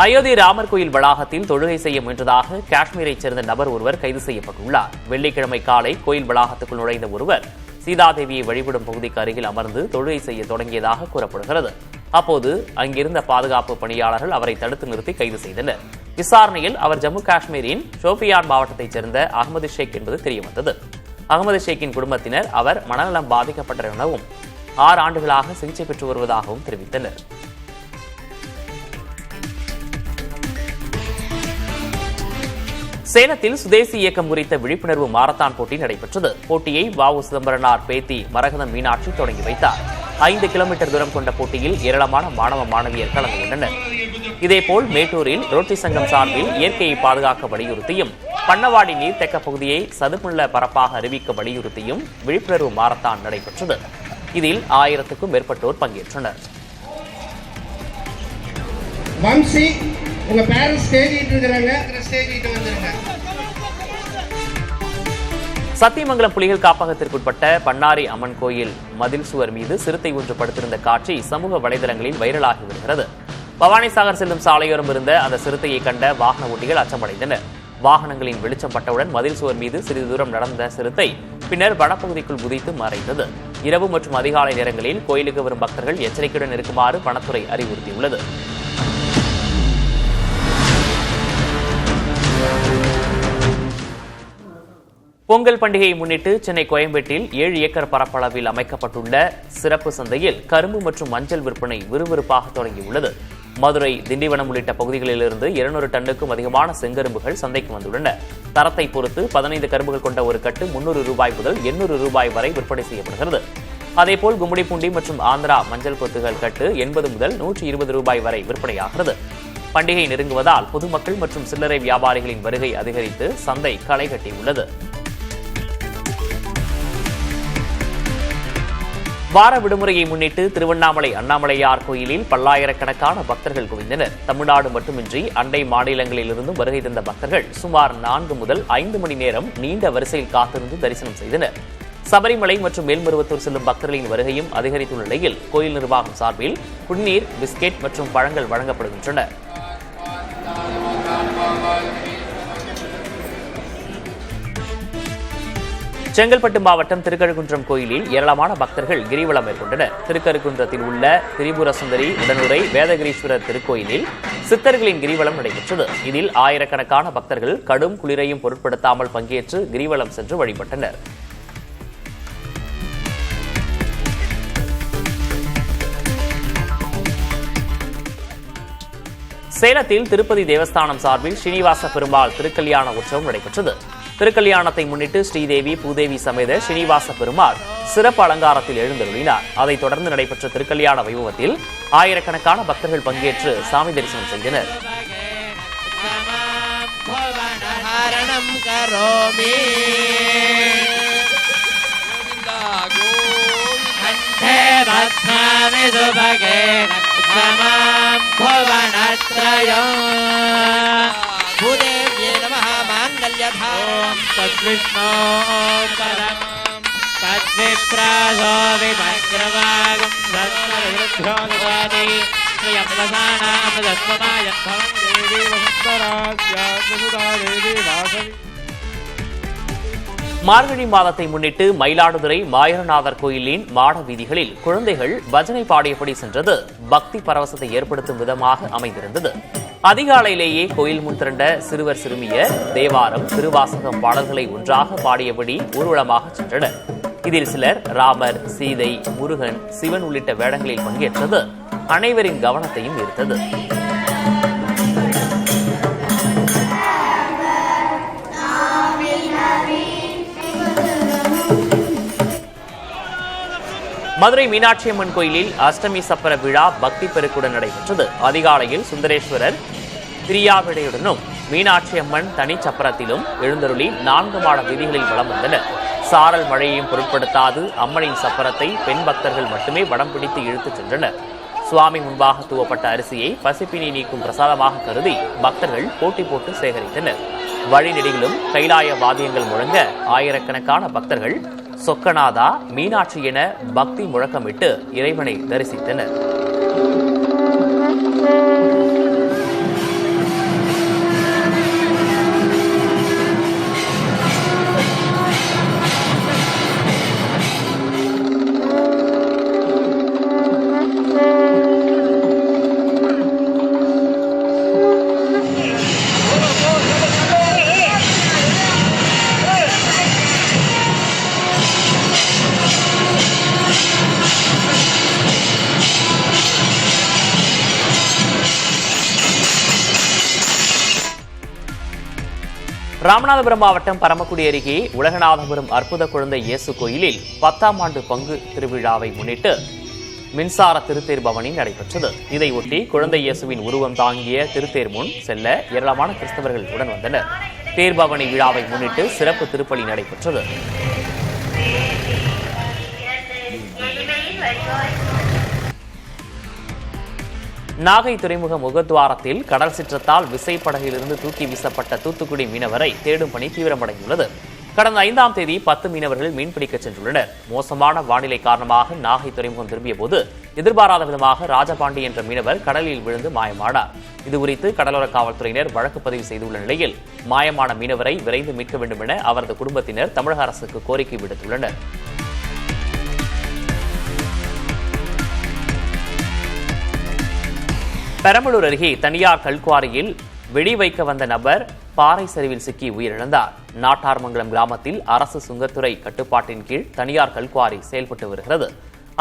அயோத்தி ராமர் கோயில் வளாகத்தில் தொழுகை செய்ய முயன்றதாக காஷ்மீரைச் சேர்ந்த நபர் ஒருவர் கைது செய்யப்பட்டுள்ளார். வெள்ளிக்கிழமை காலை கோயில் வளாகத்துக்குள் நுழைந்த ஒருவர் சீதாதேவியை வழிபடும் பகுதிக்கு அருகில் அமர்ந்து தொழுகை செய்ய தொடங்கியதாக கூறப்படுகிறது. அப்போது அங்கிருந்த பாதுகாப்பு பணியாளர்கள் அவரை தடுத்து நிறுத்தி கைது செய்தனர். விசாரணையில் அவர் ஜம்மு காஷ்மீரின் ஷோபியான் மாவட்டத்தைச் சேர்ந்த அகமது ஷேக் என்பது தெரியவந்தது. அகமது ஷேக்கின் குடும்பத்தினர் அவர் மனநலம் பாதிக்கப்பட்டார் எனவும் 6 ஆண்டுகளாக சிகிச்சை பெற்று வருவதாகவும் தெரிவித்தனர். சேலத்தில் சுதேசி இயக்கம் குறித்த விழிப்புணர்வு மாரத்தான் போட்டி நடைபெற்றது. போட்டியை வ.உ. சிதம்பரனார் பேத்தி மரகதம் மீனாட்சி தொடங்கி வைத்தார். 5 கிலோமீட்டர் தூரம் கொண்ட போட்டியில் ஏராளமான மாணவ மாணவியர் கலந்து கொண்டனர். இதேபோல் மேட்டூரில் ரோட்டரி சங்கம் சார்பில் இயற்கையை பாதுகாக்க வலியுறுத்தியும் பண்ணவாடி நீர்த்தேக்க பகுதியை சதுப்புநில பரப்பாக அறிவிக்க வலியுறுத்தியும் விழிப்புணர்வு மாரத்தான் நடைபெற்றது. இதில் 1000க்கும் மேற்பட்டோர் பங்கேற்றனர். சத்தியமங்கலம் புலிகள் காப்பகத்திற்குட்பட்ட பண்ணாரி அம்மன் கோயில் மதில் சுவர் மீது சிறுத்தை ஒன்று படுத்திருந்த காட்சி சமூக வலைதளங்களில் வைரலாகி வருகிறது. பவானிசாகர் செல்லும் சாலையோரம் இருந்த அந்த சிறுத்தையை கண்ட வாகன ஓட்டிகள் அச்சமடைந்தனர். வாகனங்களின் வெளிச்சம் பட்டவுடன் மதில் சுவர் மீது சிறிது தூரம் நடந்த சிறுத்தை பின்னர் வனப்பகுதிக்குள் குதித்து மறைந்தது. இரவு மற்றும் அதிகாலை நேரங்களில் கோயிலுக்கு வரும் பக்தர்கள் எச்சரிக்கையுடன் இருக்குமாறு வனத்துறை அறிவுறுத்தியுள்ளது. பொங்கல் பண்டிகையை முன்னிட்டு சென்னை கோயம்பேட்டில் 7 ஏக்கர் பரப்பளவில் அமைக்கப்பட்டுள்ள சிறப்பு சந்தையில் கரும்பு மற்றும் மஞ்சள் விற்பனை விறுவிறுப்பாக தொடங்கியுள்ளது. மதுரை, திண்டிவனம் உள்ளிட்ட பகுதிகளிலிருந்து 200 டன்னுக்கும் அதிகமான செங்கரும்புகள் சந்தைக்கு வந்துள்ளன. தரத்தை பொறுத்து 15 கரும்புகள் கொண்ட ஒரு கட்டு 300 ரூபாய் முதல் 800 ரூபாய் வரை விற்பனை செய்யப்படுகிறது. அதேபோல் கும்மிடிப்பூண்டி மற்றும் ஆந்திரா மஞ்சள் கொத்துகள் கட்டு 80 முதல் 120 ரூபாய் வரை விற்பனையாகிறது. பண்டிகை நெருங்குவதால் பொதுமக்கள் மற்றும் சில்லறை வியாபாரிகளின் வருகை அதிகரித்து சந்தை களை கட்டியுள்ளது. வார விடுமுறையை முன்னிட்டு திருவண்ணாமலை அண்ணாமலையார் கோயிலில் பல்லாயிரக்கணக்கான பக்தர்கள் குவிந்தனர். தமிழ்நாடு மட்டுமின்றி அண்டை மாநிலங்களிலிருந்தும் வருகை தந்த பக்தர்கள் சுமார் 4 முதல் 5 மணி நேரம் நீண்ட வரிசையில் காத்திருந்து தரிசனம் செய்தனர். சபரிமலை மற்றும் மேல்மருவத்தூர் செல்லும் பக்தர்களின் வருகையும் அதிகரித்துள்ள நிலையில் கோயில் நிர்வாகம் சார்பில் குடிநீர், பிஸ்கெட் மற்றும் பழங்கள் வழங்கப்படுகின்றன. செங்கல்பட்டு மாவட்டம் திருக்கழுக்குன்றம் கோயிலில் ஏராளமான பக்தர்கள் கிரிவலம் மேற்கொண்டனர். திருக்கழுக்குன்றத்தில் உள்ள திரிபுர சுந்தரி உடனுரை வேதகிரீஸ்வரர் திருக்கோயிலில் சித்தர்களின் கிரிவலம் நடைபெற்றது. இதில் ஆயிரக்கணக்கான பக்தர்கள் கடும் குளிரையும் பொருட்படுத்தாமல் பங்கேற்று கிரிவலம் சென்று வழிபட்டனர். சேலத்தில் திருப்பதி தேவஸ்தானம் சார்பில் ஸ்ரீனிவாச பெருமாள் திருக்கல்யாண உற்சவம் நடைபெற்றது. திருக்கல்யாணத்தை முன்னிட்டு ஸ்ரீதேவி, பூதேவி சமேத ஸ்ரீனிவாச பெருமாள் சிறப்பு அலங்காரத்தில் எழுந்தருளினார். அதைத் தொடர்ந்து நடைபெற்ற திருக்கல்யாண வைபவத்தில் ஆயிரக்கணக்கான பக்தர்கள் பங்கேற்று சாமி தரிசனம் செய்தனர். மார்கழி மாதத்தை முன்னிட்டு மயிலாடுதுறை மாயூரநாதர் கோயிலின் மாட வீதிகளில் குழந்தைகள் பஜனை பாடியபடி சென்றது பக்தி பரவசத்தை ஏற்படுத்தும் விதமாக அமைந்திருந்தது. அதிகாலையிலேயே கோயில் முன் திரண்ட சிறுவர் சிறுமியர் தேவாரம், திருவாசகம் பாடல்களை ஒன்றாக பாடியபடி ஊர்வலமாக சென்றனர். இதில் சிலர் ராமர், சீதை, முருகன், சிவன் உள்ளிட்ட வேடங்களில் பங்கேற்றது அனைவரின் கவனத்தையும் ஈர்த்தது. மதுரை மீனாட்சி அம்மன் கோயிலில் அஷ்டமி சப்பர விழா பக்தி பெருக்குடன் நடைபெற்றது. அதிகாலையில் சுந்தரேஸ்வரர் திரியாவிடையுடனும் மீனாட்சி அம்மன் தனி சப்பரத்திலும் எழுந்தருளி 4 மாட வீதிகளில் வலம் வந்தனர். சாரல் மழையையும் பொருட்படுத்தாது அம்மனின் சப்பரத்தை பெண் பக்தர்கள் மட்டுமே வடம் பிடித்து இழுத்துச் சென்றனர். சுவாமி முன்பாக தூவப்பட்ட அரிசியை பசிப்பினி நீக்கும் பிரசாதமாக கருதி பக்தர்கள் போட்டி போட்டு சேகரித்தனர். வழிநெடுகிலும் கைலாய வாத்தியங்கள் முழங்க ஆயிரக்கணக்கான பக்தர்கள் சொக்கநாதா, மீனாட்சி என பக்தி முழக்கமிட்டு இறைவனை தரிசித்தனர். ராமநாதபுரம் மாவட்டம் பரமக்குடி அருகே உலகநாதபுரம் அற்புத குழந்தை இயேசு கோயிலில் 10ஆம் ஆண்டு பங்கு திருவிழாவை முன்னிட்டு மின்சார திருத்தேர் பவனி நடைபெற்றது. இதையொட்டி குழந்தை இயேசுவின் உருவம் தாங்கிய திருத்தேர் முன் செல்ல ஏராளமான கிறிஸ்தவர்கள் உடன் வந்தனர். தேர்பவனி விழாவை முன்னிட்டு சிறப்பு திருப்பலி நடைபெற்றது. நாகை துறைமுக முகத்வாரத்தில் கடல் சீற்றத்தால் விசைப்படகிலிருந்து தூக்கி வீசப்பட்ட தூத்துக்குடி மீனவரை தேடும் பணி தீவிரமடைந்துள்ளது. கடந்த 5ஆம் தேதி 10 மீனவர்கள் மீன்பிடிக்க சென்றுள்ளனர். மோசமான வானிலை காரணமாக நாகை துறைமுகம் திரும்பிய போது எதிர்பாராத விதமாக ராஜபாண்டி என்ற மீனவர் கடலில் விழுந்து மாயமானார். இதுகுறித்து கடலோர காவல்துறையினர் வழக்கு பதிவு செய்துள்ள நிலையில் மாயமான மீனவரை விரைந்து மீட்க வேண்டும் என அவரது குடும்பத்தினர் தமிழக அரசுக்கு கோரிக்கை விடுத்துள்ளனர். பெரம்பலூர் அருகே தனியார் கல்குவாரியில் வெடி வைக்க வந்த நபர் பாறை சரிவில் சிக்கி உயிரிழந்தார். நாட்டார்மங்கலம் கிராமத்தில் அரசு சுங்கத்துறை கட்டுப்பாட்டின் கீழ் தனியார் கல்குவாரி செயல்பட்டு வருகிறது.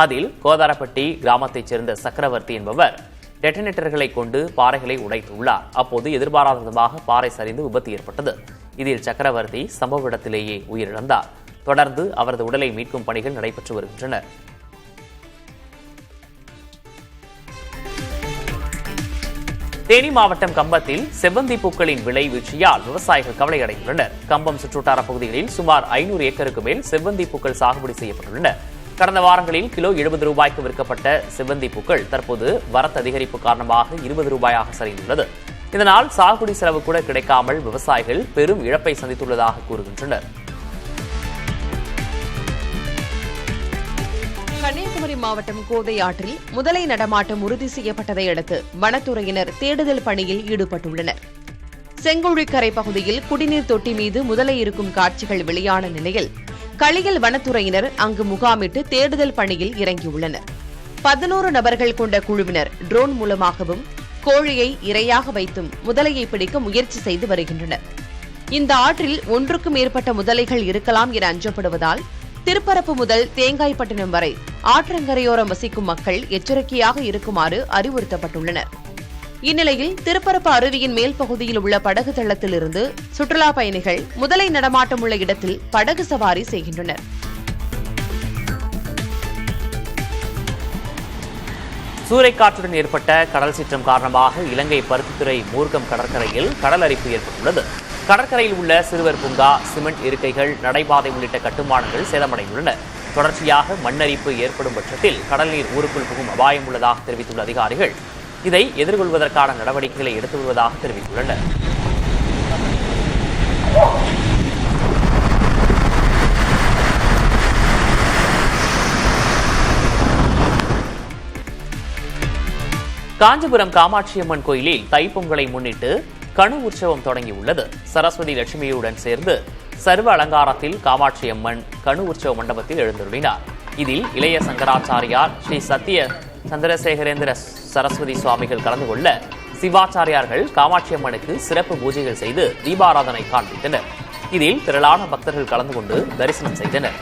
அதில் கோதாரப்பட்டி கிராமத்தைச் சேர்ந்த சக்கரவர்த்தி என்பவர் டெட்டனேட்டர்களை கொண்டு பாறைகளை உடைத்துள்ளார். அப்போது எதிர்பாராத விதமாக பாறை சரிந்து விபத்து ஏற்பட்டது. இதில் சக்கரவர்த்தி சம்பவ இடத்திலேயே உயிரிழந்தார். தொடர்ந்து அவரது உடலை மீட்கும் பணிகள் நடைபெற்று வருகின்றன. தேனி மாவட்டம் கம்பத்தில் செவ்வந்தி பூக்களின் விலை வீழ்ச்சியால் விவசாயிகள் கவலையடைந்துள்ளனர். கம்பம் சுற்றுவட்டார பகுதிகளில் சுமார் 500 ஏக்கருக்கு மேல் செவ்வந்தி பூக்கள் சாகுபடி செய்யப்பட்டுள்ளன. கடந்த வாரங்களில் கிலோ 70 ரூபாய்க்கு விற்கப்பட்ட செவ்வந்தி பூக்கள் தற்போது வரத்து அதிகரிப்பு காரணமாக 20 ரூபாயாக சரிந்துள்ளது. இதனால் சாகுபடி செலவு கூட கிடைக்காமல் விவசாயிகள் பெரும் இழப்பை சந்தித்துள்ளதாக கூறுகின்றனர். கன்னியாகுமரி மாவட்டம் கோதை ஆற்றில் முதலை நடமாட்டம் உறுதி செய்யப்பட்டதை அடுத்து வனத்துறையினர் தேடுதல் பணியில் ஈடுபட்டுள்ளனர். செங்குழிக்கரை பகுதியில் குடிநீர் தொட்டி மீது முதலை இருக்கும் காட்சிகள் வெளியான நிலையில் களியல் வனத்துறையினர் அங்கு முகாமிட்டு தேடுதல் பணியில் இறங்கியுள்ளனர். 11 நபர்கள் கொண்ட குழுவினர் ட்ரோன் மூலமாகவும் கோழியை இரையாக வைத்தும் முதலையை பிடிக்க முயற்சி செய்து வருகின்றனர். இந்த ஆற்றில் ஒன்றுக்கும் மேற்பட்ட முதலைகள் இருக்கலாம் என அஞ்சப்படுவதால் திருப்பரப்பு முதல் தேங்காய்பட்டினம் வரை ஆற்றங்கரையோரம் வசிக்கும் மக்கள் எச்சரிக்கையாக இருக்குமாறு அறிவுறுத்தப்பட்டுள்ளனர். இந்நிலையில் திருப்பரப்பு அருவியின் மேல் பகுதியில் உள்ள படகு தளத்திலிருந்து சுற்றுலா பயணிகள் முதலை நடமாட்டம் உள்ள இடத்தில் படகு சவாரி செய்கின்றனர். சூறைக்காற்றுடன் ஏற்பட்ட கடல் சீற்றம் காரணமாக இலங்கை பருத்தித்துறை மூர்க்கம் கடற்கரையில் கடல் அரிப்பு ஏற்பட்டுள்ளது. கடற்கரையில் உள்ள சிறுவர் பூங்கா, சிமெண்ட் இருக்கைகள், நடைபாதை உள்ளிட்ட கட்டுமானங்கள் சேதமடைந்துள்ளன. தொடர்ச்சியாக மண்ணரிப்பு ஏற்படும் பட்சத்தில் கடல் நீர் ஊருக்குள் புகும் அபாயம் உள்ளதாக தெரிவித்துள்ள அதிகாரிகள் இதை எதிர்கொள்வதற்கான நடவடிக்கைகளை எடுத்து வருவதாக தெரிவித்துள்ளனர். காஞ்சிபுரம் காமாட்சியம்மன் கோயிலில் தைப்பொங்கலை முன்னிட்டு கணு உற்சவம் தொடங்கியுள்ளது. சரஸ்வதி லட்சுமியுடன் சேர்ந்து சர்வ அலங்காரத்தில் காமாட்சியம்மன் கணு உற்சவ மண்டபத்தில் எழுந்தருளினார். இதில் இளைய சங்கராச்சாரியார் ஸ்ரீ சத்திய சந்திரசேகரேந்திர சரஸ்வதி சுவாமிகள் கலந்து கொள்ள சிவாச்சாரியார்கள் காமாட்சியம்மனுக்கு சிறப்பு பூஜைகள் செய்து தீபாராதனை காண்பித்தனர். இதில் திரளான பக்தர்கள் கலந்து கொண்டு தரிசனம் செய்தனர்.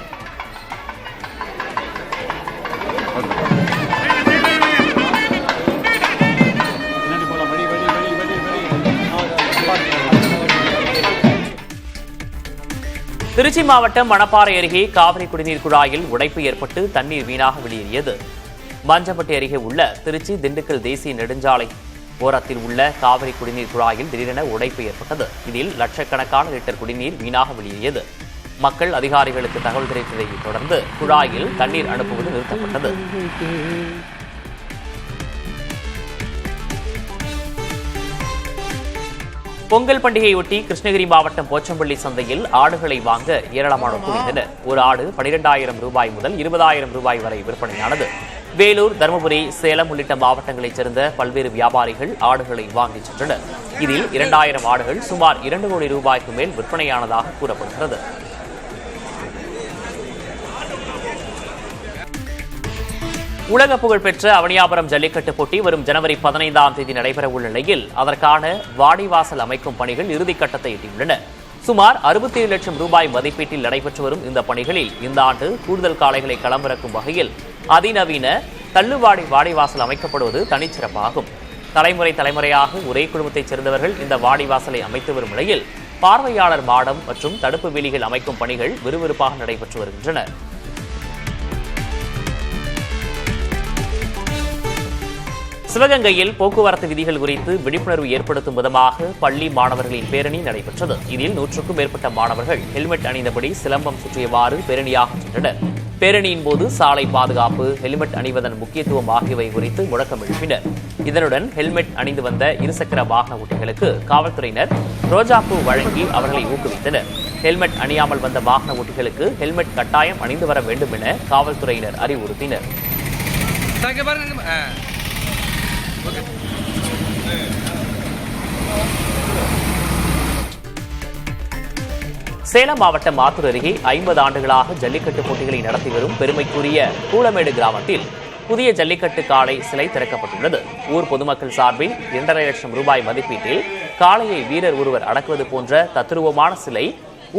திருச்சி மாவட்டம் மணப்பாறை அருகே காவிரி குடிநீர் குழாயில் உடைப்பு ஏற்பட்டு தண்ணீர் வீணாக வெளியேறியது. மஞ்சம்பட்டி அருகே உள்ள திருச்சி திண்டுக்கல் தேசிய நெடுஞ்சாலை ஓரத்தில் உள்ள காவிரி குடிநீர் குழாயில் திடீரென உடைப்பு ஏற்பட்டது. இதில் லட்சக்கணக்கான லிட்டர் குடிநீர் வீணாக வெளியேறியது. மக்கள் அதிகாரிகளுக்கு தகவல் தெரிவித்ததை தொடர்ந்து குழாயில் தண்ணீர் அனுப்புவது நிறுத்தப்பட்டது. பொங்கல் பண்டிகையொட்டி கிருஷ்ணகிரி மாவட்டம் போச்சம்பள்ளி சந்தையில் ஆடுகளை வாங்க ஏராளமானோர் குவிந்தனர். ஒரு ஆடு 12,000 ரூபாய் முதல் 20,000 ரூபாய் வரை விற்பனையானது. வேலூர், தருமபுரி, சேலம் உள்ளிட்ட மாவட்டங்களைச் சேர்ந்த பல்வேறு வியாபாரிகள் ஆடுகளை வாங்கிச் சென்றனர். இதில் 2,000 ஆடுகள் சுமார் 2 கோடி ரூபாய்க்கு மேல் விற்பனையானதாக கூறப்படுகிறது. உலக புகழ்பெற்ற அவனியாபுரம் ஜல்லிக்கட்டு போட்டி வரும் ஜனவரி 15ஆம் தேதி நடைபெறவுள்ள நிலையில் அதற்கான வாடிவாசல் அமைக்கும் பணிகள் இறுதிக்கட்டத்தை எட்டியுள்ளன. சுமார் 67 லட்சம் ரூபாய் மதிப்பீட்டில் நடைபெற்று வரும் இந்த பணிகளில் இந்த ஆண்டு கூடுதல் காளைகளை களமிறக்கும் வகையில் அதிநவீன தள்ளுவாடி வாடிவாசல் அமைக்கப்படுவது தனிச்சிறப்பாகும். தலைமுறையாக ஒரே குடும்பத்தைச் சேர்ந்தவர்கள் இந்த வாடிவாசலை அமைத்து வரும் நிலையில் பார்வையாளர் மாடம் மற்றும் தடுப்பு வேலிகள் அமைக்கும் பணிகள் விறுவிறுப்பாக நடைபெற்று வருகின்றன. சிவகங்கையில் போக்குவரத்து விதிகள் குறித்து விழிப்புணர்வு ஏற்படுத்தும் விதமாக பள்ளி மாணவர்களின் பேரணி நடைபெற்றது. இதில் 100க்கும் மேற்பட்ட மாணவர்கள் ஹெல்மெட் அணிந்தபடி சிலம்பம் சுற்றியவாறு பேரணியாக சென்றனர். பேரணியின் போது சாலை பாதுகாப்பு, ஹெல்மெட் அணிவதன் முக்கியத்துவம் ஆகியவை குறித்து முழக்கம் எழுப்பினர். இதனுடன் ஹெல்மெட் அணிந்து வந்த இருசக்கர வாகன ஓட்டிகளுக்கு காவல்துறையினர் ரோஜாப்பூ வழங்கி அவர்களை ஊக்குவித்தனர். ஹெல்மெட் அணியாமல் வந்த வாகன ஓட்டிகளுக்கு ஹெல்மெட் கட்டாயம் அணிந்து வர வேண்டும் என காவல்துறையினர் அறிவுறுத்தினர். சேலம் மாவட்டம் ஆத்தூர் அருகே 50 ஆண்டுகளாக ஜல்லிக்கட்டு போட்டிகளை நடத்தி வரும் பெருமைக்குரிய கூளமேடு கிராமத்தில் புதிய ஜல்லிக்கட்டு காளை சிலை திறக்கப்பட்டுள்ளது. ஊர் பொதுமக்கள் சார்பில் 2.5 லட்சம் ரூபாய் மதிப்பீட்டில் காளையை வீரர் ஒருவர் அடக்குவது போன்ற தத்துருவமான சிலை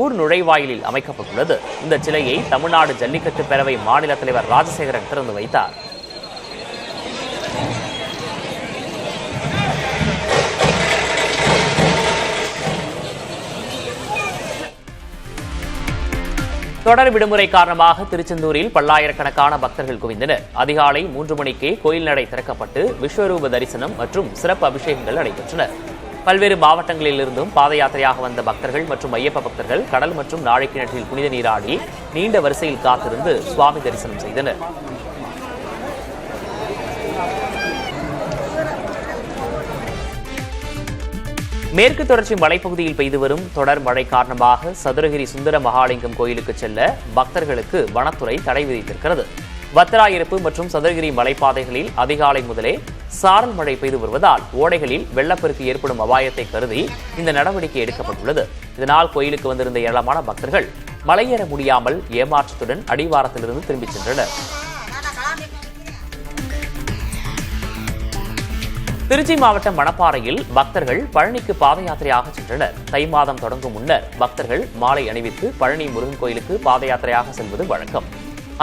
ஊர் நுழைவாயிலில் அமைக்கப்பட்டுள்ளது. இந்த சிலையை தமிழ்நாடு ஜல்லிக்கட்டு பேரவை மாநில தலைவர் ராஜசேகரன் திறந்து வைத்தார். தொடர் விடுமுறை காரணமாக திருச்செந்தூரில் பல்லாயிரக்கணக்கான பக்தர்கள் குவிந்தனர். அதிகாலை 3 மணிக்கே கோயில் நடை திறக்கப்பட்டு விஸ்வரூப தரிசனம் மற்றும் சிறப்பு அபிஷேகங்கள் நடைபெற்றன. பல்வேறு மாவட்டங்களிலிருந்தும் பாத யாத்திரையாக வந்த பக்தர்கள் மற்றும் ஐயப்ப பக்தர்கள் கடல் மற்றும் நாழி கிணற்றில் புனித நீராடி நீண்ட வரிசையில் காத்திருந்து சுவாமி தரிசனம் செய்தனர். மேற்கு தொடர்ச்சி மலைப்பகுதியில் பெய்து வரும் தொடர் மழை காரணமாக சதுரகிரி சுந்தர மகாலிங்கம் கோயிலுக்கு செல்ல பக்தர்களுக்கு வனத்துறை தடை விதித்திருக்கிறது. வத்திராயிருப்பு மற்றும் சதுரகிரி மலைப்பாதைகளில் அதிகாலை முதலே சாரல் மழை பெய்து வருவதால் ஓடைகளில் வெள்ளப்பெருக்கு ஏற்படும் அபாயத்தை கருதி இந்த நடவடிக்கை எடுக்கப்பட்டுள்ளது. இதனால் கோயிலுக்கு வந்திருந்த ஏராளமான பக்தர்கள் மலையேற முடியாமல் ஏமாற்றத்துடன் அடிவாரத்திலிருந்து திரும்பிச் சென்றனர். திருச்சி மாவட்டம் மணப்பாறையில் பக்தர்கள் பழனிக்கு பாத யாத்திரையாக சென்றனர். தை மாதம் தொடங்கும் முன்னர் பக்தர்கள் மாலை அணிவித்து பழனி முருகன் கோயிலுக்கு பாத யாத்திரையாக செல்வது வழக்கம்.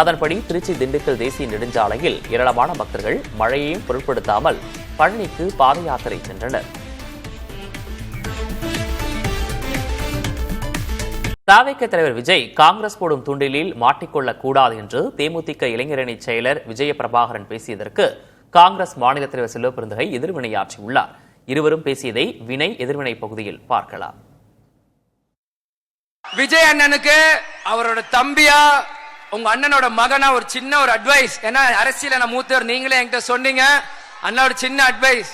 அதன்படி திருச்சி திண்டுக்கல் தேசிய நெடுஞ்சாலையில் ஏராளமான பக்தர்கள் மழையையும் பொருட்படுத்தாமல் பழனிக்கு பாத யாத்திரை சென்றனர். தவிக தலைவர் விஜய் காங்கிரஸ் போடும் தூண்டிலில் மாட்டிக்கொள்ளக் கூடாது என்று தேமுதிக இளைஞரணி செயலர் விஜய பிரபாகரன் பேசியதற்கு காங்கிரஸ் மாநில தலைவர் செல்வபெருந்தகை எதிர்வினையாற்றியுள்ளார். இருவரும் பேசியதை வினை எதிர்வினை பகுதியில் பார்க்கலாம். விஜய் அண்ணனுக்கு அவரோட தம்பியா உங்க அண்ணனோட மகனா ஒரு சின்ன ஒரு அட்வைஸ். ஏன்னா அரசியல மூத்தவர் நீங்களே என்கிட்ட சொன்னீங்க. அண்ணா ஒரு சின்ன அட்வைஸ்.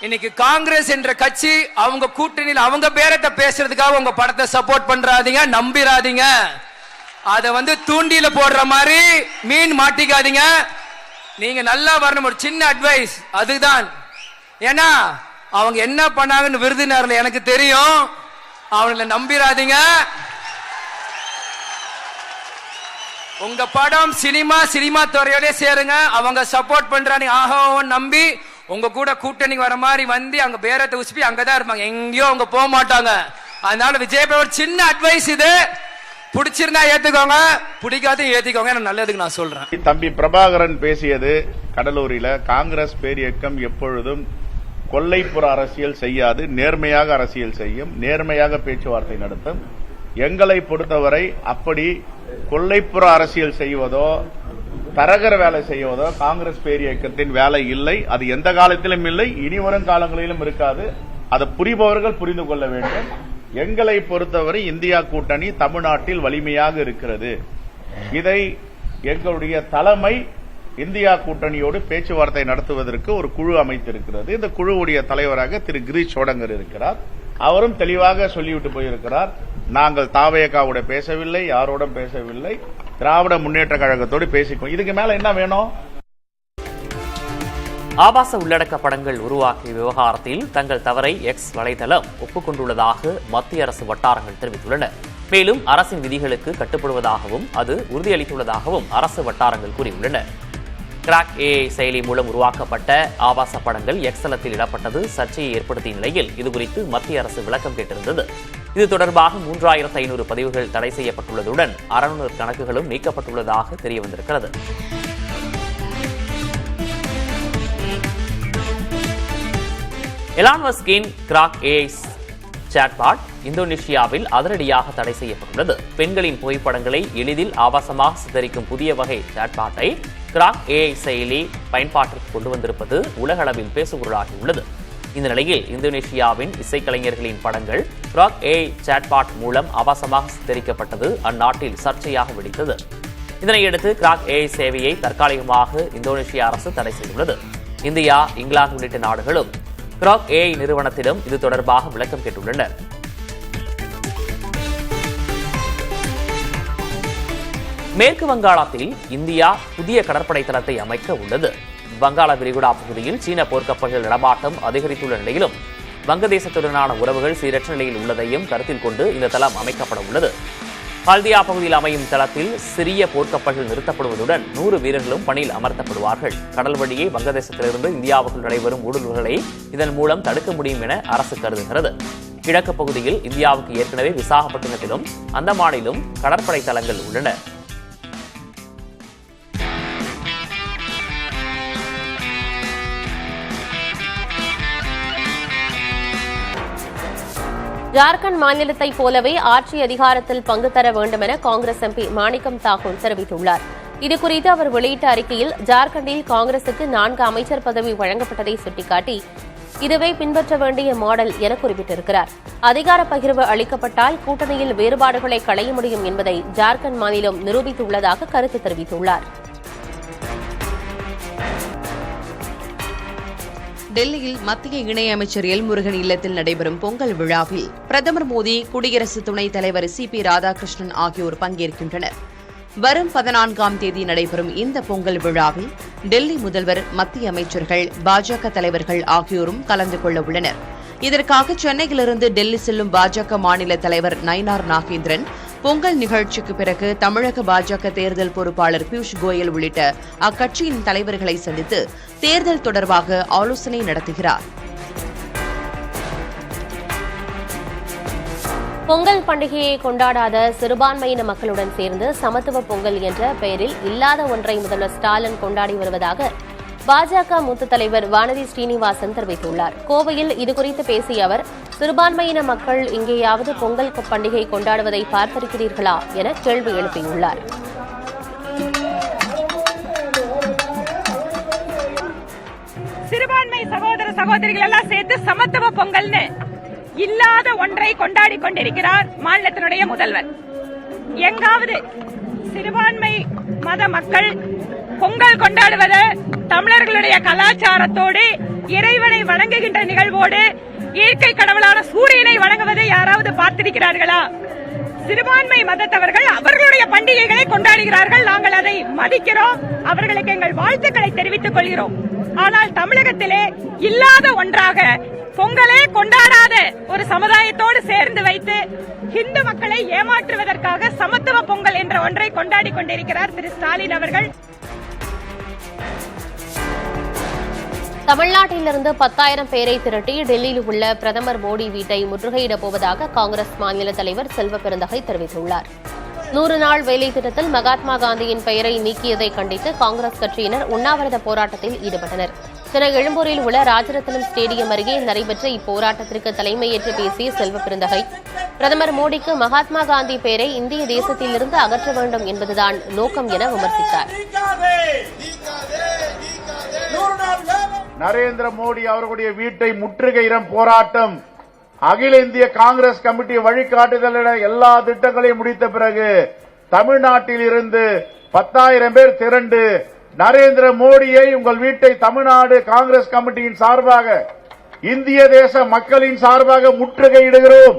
இன்னைக்கு காங்கிரஸ் என்ற கட்சி அவங்க கூட்டணியில் அவங்க பேரத்தை பேசுறதுக்காக உங்க படத்தை சப்போர்ட் பண்றாதீங்க, நம்பிராதீங்க. அதை தூண்டில போடுற மாதிரி மீன் மாட்டிக்காதீங்க. நீங்க நல்லா வரணும். ஒரு சின்ன அட்வைஸ் அதுதான். ஏன்னா அவங்க என்ன பண்ணாங்கன்னு விருதுநகர்ல எனக்கு தெரியும். அவங்கள நம்பிராதீங்க. உங்க படம் சினிமா துறையோட சேருங்க. அவங்க சப்போர்ட் பண்றாங்க ஆகவும் நம்பி உங்க கூட கூட்டணி வர மாதிரி அவங்க பேரத்தை உசுப்பி அங்கதான் இருப்பாங்க, எங்கேயோ அவங்க போக மாட்டாங்க. அதனால விஜய் ஒரு சின்ன அட்வைஸ் இது. பிடிச்சிருந்தா ஏத்துக்கோங்க, பிடிக்காத ஏத்துக்கோங்க. நல்லதுக்கு நான் சொல்றேன். தம்பி பிரபாகரன் பேசியது கடலூரில காங்கிரஸ் பேரியக்கம் எப்பொழுதும் கொல்லைப்புற அரசியல் செய்யாது, நேர்மையாக அரசியல் செய்யும், நேர்மையாக பேச்சுவார்த்தை நடத்தும். எங்களை பொறுத்தவரை அப்படி கொல்லைப்புற அரசியல் செய்வதோ தரகர வேலை செய்வதோ காங்கிரஸ் பேரியக்கத்தின் வேலை இல்லை. அது எந்த காலத்திலும் இல்லை, இனிவரும் காலங்களிலும் இருக்காது. அதை புரிபவர்கள் புரிந்து கொள்ள வேண்டும். எங்களை பொறுத்தவரை இந்தியா கூட்டணி தமிழ்நாட்டில் வலிமையாக இருக்கிறது. இதை எங்களுடைய தலைமை இந்தியா கூட்டணியோடு பேச்சுவார்த்தை நடத்துவதற்கு ஒரு குழு அமைத்திருக்கிறது. இந்த குழுவுடைய தலைவராக திரு கிரீஷ் சோடங்கர் இருக்கிறார். அவரும் தெளிவாக சொல்லிவிட்டு போயிருக்கிறார், நாங்கள் தாவேகாவோட பேசவில்லை, யாரோட பேசவில்லை, திராவிட முன்னேற்ற கழகத்தோடு பேசிக்கோ. இதுக்கு மேல என்ன வேணும்? ஆபாச உள்ளடக்க படங்கள் உருவாக்கிய விவகாரத்தில் தங்கள் தவறை எக்ஸ் வலைதளம் ஒப்புக்கொண்டுள்ளதாக மத்திய அரசு வட்டாரங்கள் தெரிவித்துள்ளன. மேலும் அரசின் விதிகளுக்கு கட்டுப்படுவதாகவும் அது உறுதியளித்துள்ளதாகவும் அரசு வட்டாரங்கள் கூறியுள்ளன. கிராக் AI செயலி மூலம் உருவாக்கப்பட்ட ஆபாச படங்கள் எக்ஸ் தளத்தில் இடப்பட்டது சர்ச்சையை ஏற்படுத்திய நிலையில் இதுகுறித்து மத்திய அரசு விளக்கம் கேட்டிருந்தது. இது தொடர்பாக 3500 பதிவுகள் தடை செய்யப்பட்டுள்ளதுடன் 600 கணக்குகளும் நீக்கப்பட்டுள்ளதாக தெரியவந்திருக்கிறது. எலான் மஸ்கின் கிராக் AI சாட்பாட் இந்தோனேஷியாவில் அதிரடியாக தடை செய்யப்பட்டுள்ளது. பெண்களின் புகைப்படங்களை எளிதில் ஆபாசமாக சித்தரிக்கும் புதிய வகை சாட்பாட்டை கிராக் AI செயலி பயன்பாட்டிற்கு கொண்டு வந்திருப்பது உலக அளவில் பேசுபொருளாகியுள்ளது. இந்த நிலையில் இந்தோனேஷியாவின் இசைக்கலைஞர்களின் படங்கள் கிராக் AI சாட்பாட் மூலம் ஆபாசமாக சித்தரிக்கப்பட்டது அந்நாட்டில் சர்ச்சையாக வெடித்தது. இதனையடுத்து கிராக் AI சேவையை தற்காலிகமாக இந்தோனேஷிய அரசு தடை செய்துள்ளது. இந்தியா, இங்கிலாந்து உள்ளிட்ட நாடுகளும் கிராக் AI நிறுவனத்திடம் இது தொடர்பாக விளக்கம் கேட்டுள்ளனர். மேற்கு வங்காளத்தில் இந்தியா புதிய கடற்படை தளத்தை அமைக்க உள்ளது. வங்காள விரிகுடா பகுதியில் சீன போர்க்கப்பல்கள் நடமாட்டம் அதிகரித்துள்ள நிலையிலும் வங்கதேசத்துடனான உறவுகள் சீரற்ற நிலையில் உள்ளதையும் கருத்தில் கொண்டு இந்த தளம் அமைக்கப்பட உள்ளது. ஹல்தியா பகுதியில் அமையும் தளத்தில் சிறிய போர்க்கப்பல்கள் நிறுத்தப்படுவதுடன் 100 வீரர்களும் பணியில் அமர்த்தப்படுவார்கள். கடல் வழியே வங்கதேசத்திலிருந்து இந்தியாவுக்குள் நடைபெறும் ஊடுருவல்களை இதன் மூலம் தடுக்க முடியும் என அரசு கருதுகிறது. கிழக்கு பகுதியில் இந்தியாவுக்கு ஏற்கனவே விசாகப்பட்டினத்திலும் அந்தமானிலும் கடற்படை தளங்கள் உள்ளன. ஜார்க்கண்ட் மாநிலத்தைப் போலவே ஆட்சி அதிகாரத்தில் பங்கு தர வேண்டும் என காங்கிரஸ் MP மாணிக்கம் தாக்கூர் தெரிவித்துள்ளார். இதுகுறித்து அவர் வெளியிட்ட அறிக்கையில் ஜார்க்கண்டில் காங்கிரசுக்கு 4 அமைச்சர் பதவி வழங்கப்பட்டதை சுட்டிக்காட்டி இதுவே பின்பற்ற வேண்டிய மாடல் என குறிப்பிட்டிருக்கிறார். அதிகார பகிர்வு அளிக்கப்பட்டால் கூட்டணியில் வேறுபாடுகளை களைய முடியும் என்பதை ஜார்க்கண்ட் மாநிலம் நிரூபித்துள்ளதாக கருத்து தெரிவித்துள்ளார். டெல்லியில் மத்திய இணையமைச்சர் எல் முருகன் இல்லத்தில் நடைபெறும் பொங்கல் விழாவில் பிரதமர் மோடி, குடியரசு துணைத் தலைவர் CP ராதாகிருஷ்ணன் ஆகியோர் பங்கேற்கின்றனர். வரும் 14ஆம் தேதி நடைபெறும் இந்த பொங்கல் விழாவில் டெல்லி முதல்வர், மத்திய அமைச்சர்கள், பாஜக தலைவர்கள் ஆகியோரும் கலந்து கொள்ள உள்ளனர். இதற்காக சென்னையிலிருந்து டெல்லி செல்லும் பாஜக மாநில தலைவர் நயினார் நாகேந்திரன் பொங்கல் நிகழ்ச்சிக்கு பிறகு தமிழக பாஜக தேர்தல் பொறுப்பாளர் பியூஷ் கோயல் உள்ளிட்ட அக்கட்சியின் தலைவர்களை சந்தித்து தேர்தல் தொடர்பாக ஆலோசனை நடத்துகிறார். பொங்கல் பண்டிகையை கொண்டாடாத சிறுபான்மையின மக்களுடன் சேர்ந்து சமத்துவ பொங்கல் என்ற பெயரில் இல்லாத ஒன்றை முதல்வர் ஸ்டாலின் கொண்டாடி வருவதாக பாஜக மூத்த தலைவர் வானதி ஸ்ரீனிவாசன் தெரிவித்துள்ளார். கோவையில் இதுகுறித்து பேசிய அவர், சிறுபான்மையின மக்கள் எங்கேயாவது பொங்கல் பண்டிகை கொண்டாடுவதை பார்த்திருக்கிறீர்களா என கேள்வி எழுப்பியுள்ளார். சிறுபான்மை சகோதர சகோதரிகள் எல்லாம் சேர்த்து சமத்துவ பொங்கல்னு இல்லாத ஒன்றை கொண்டாடி கொண்டிருக்கிறார் மாநிலத்தினுடைய முதல்வர். எங்காவது சிறுபான்மை மத மக்கள் பொங்கல் கொண்டாடுவது தமிழர்களுடைய கலாச்சாரத்தோடு, இறைவனை வணங்குகின்ற நிகழ்வோடு, இயற்கை கடவுளான சூரியனை வணங்குவதை யாராவது பார்த்திருக்கிறார்களா? சிறுபான்மை மதத்தவர்கள் அவர்களுடைய பண்டிகைகளை கொண்டாடுகிறார்கள். நாங்கள் அதை மதிக்கிறோம், அவர்களுக்கு எங்கள் வாழ்த்துக்களை தெரிவித்துக் கொள்கிறோம். ஆனால் தமிழகத்திலே இல்லாத ஒன்றாக பொங்கலே கொண்டாடாத ஒரு சமுதாயத்தோடு சேர்ந்து வைத்து இந்து மக்களை ஏமாற்றுவதற்காக சமத்துவ பொங்கல் என்ற ஒன்றை கொண்டாடி கொண்டிருக்கிறார் திரு ஸ்டாலின் அவர்கள். தமிழ்நாட்டிலிருந்து 10,000 பேரை திரட்டி டெல்லியில் உள்ள பிரதமர் மோடி வீட்டை முற்றுகையிடப் போவதாக காங்கிரஸ் மாநில தலைவர் செல்வ பெருந்தகை தெரிவித்துள்ளார். 100 நாள் வேலை திட்டத்தில் மகாத்மா காந்தியின் பெயரை நீக்கியதை கண்டித்து காங்கிரஸ் கட்சியினர் உண்ணாவிரத போராட்டத்தில் ஈடுபட்டனர். சென்னை எழும்பூரில் உள்ள ராஜரத்னம் ஸ்டேடியம் அருகே நடைபெற்ற இப்போராட்டத்திற்கு தலைமையேற்று பேசிய செல்வ பெருந்தகை, பிரதமர் மோடிக்கு மகாத்மா காந்தி பெயரை இந்திய தேசத்திலிருந்து அகற்ற வேண்டும் என்பதுதான் நோக்கம் என விமர்சித்தார். நரேந்திர மோடி அவர்களுடைய வீட்டை முற்றுகையிடும் போராட்டம் அகில இந்திய காங்கிரஸ் கமிட்டி வழிகாட்டுதலிட எல்லா திட்டங்களையும் முடித்த பிறகு தமிழ்நாட்டில் இருந்து 10,000 பேர் திரண்டு நரேந்திர மோடியை உங்கள் வீட்டை தமிழ்நாடு காங்கிரஸ் கமிட்டியின் சார்பாக, இந்திய தேச மக்களின் சார்பாக முற்றுகையிடுகிறோம்.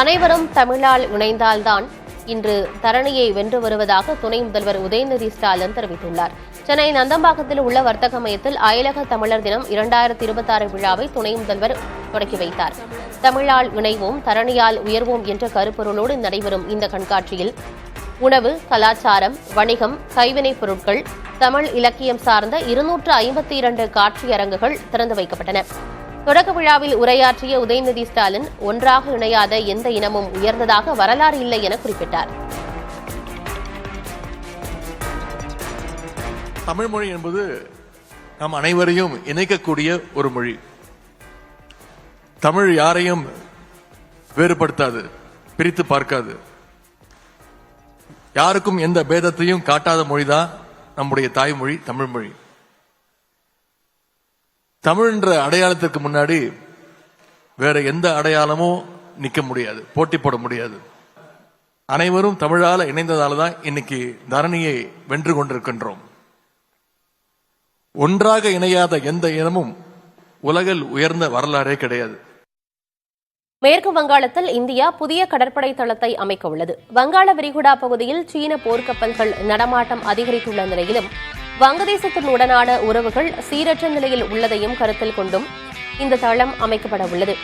அனைவரும் தமிழால் இணைந்தால்தான் இன்று தரணியை வென்று வருவதாக துணை முதல்வர் உதயநிதி ஸ்டாலின் தெரிவித்துள்ளார். சென்னை நந்தம்பாக்கத்தில் உள்ள வர்த்தக மையத்தில் அயலக தமிழர் தினம் 2026 விழாவை துணை முதல்வர் தொடக்கி வைத்தார். தமிழால் இணைவோம், தரணியால் உயர்வோம் என்ற கருப்பொருளோடு நடைபெறும் இந்த கண்காட்சியில் உணவு, கலாச்சாரம், வணிகம், கைவினைப் பொருட்கள், தமிழ் இலக்கியம் சார்ந்த 252 காட்சியரங்குகள் திறந்து வைக்கப்பட்டன. தொடக்க விழாவில் உரையாற்றிய உதயநிதி ஸ்டாலின், ஒன்றாக இணையாத எந்த இனமும் உயர்ந்ததாக வரலாறு இல்லை என குறிப்பிட்டார். தமிழ் மொழி என்பது நம் அனைவரையும் இணைக்கக்கூடிய ஒரு மொழி. தமிழ் யாரையும் வேறுபடுத்தாது, பிரித்து பார்க்காது. யாருக்கும் எந்த பேதத்தையும் காட்டாத மொழிதான் நம்முடைய தாய்மொழி தமிழ் மொழி. தமிழ் என்ற அடையாளத்திற்கு முன்னாடி வேற எந்த அடையாளமும் நிக்க முடியாது, போட்டி போட முடியாது. அனைவரும் தமிழால இணைந்ததால தான் இன்னைக்கு தரணியை வென்று கொண்டிருக்கின்றோம். ஒன்றாக இணையாத எந்த இனமும் உலகில் உயர்ந்த வரலாறே கிடையாது. மேற்கு வங்காளத்தில் இந்தியா புதிய கடற்படை தளத்தை அமைக்க உள்ளது. வங்காள விரிகுடா பகுதியில் சீன போர்க்கப்பல்கள் நடமாட்டம் அதிகரித்துள்ள நிலையிலும் வங்கதேசத்தினுடனான உறவுகள் சீரற்ற நிலையில் உள்ளதையும் கருத்தில் கொண்டும் இந்த தளம் அமைக்கப்பட உள்ளது.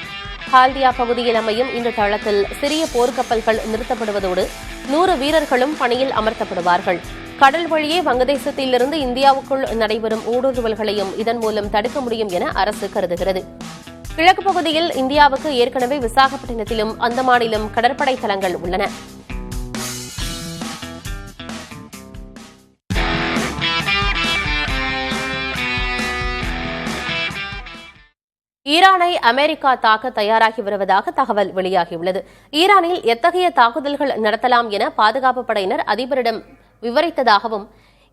ஹால்தியா பகுதியில் அமையும் இந்த தளத்தில் சிறிய போர்க்கப்பல்கள் நிறுத்தப்படுவதோடு 100 வீரர்களும் பணியில் அமர்த்தப்படுவார்கள். கடல் வழியே வங்கதேசத்திலிருந்து இந்தியாவுக்குள் நடைபெறும் ஊடுருவல்களையும் இதன் மூலம் தடுக்க முடியும் என அரசு கருதுகிறது. கிழக்கு பகுதியில் இந்தியாவுக்கு ஏற்கனவே விசாகப்பட்டினத்திலும் அந்தமானிலும் கடற்படை தளங்கள் உள்ளன. ஈரானை அமெரிக்கா தாக்க தயாராகி வருவதாக தகவல் வெளியாகியுள்ளது. ஈரானில் எத்தகைய தாக்குதல்கள் நடத்தலாம் என பாதுகாப்பு படையினர் அதிபரிடம் விவரித்ததாகவும்,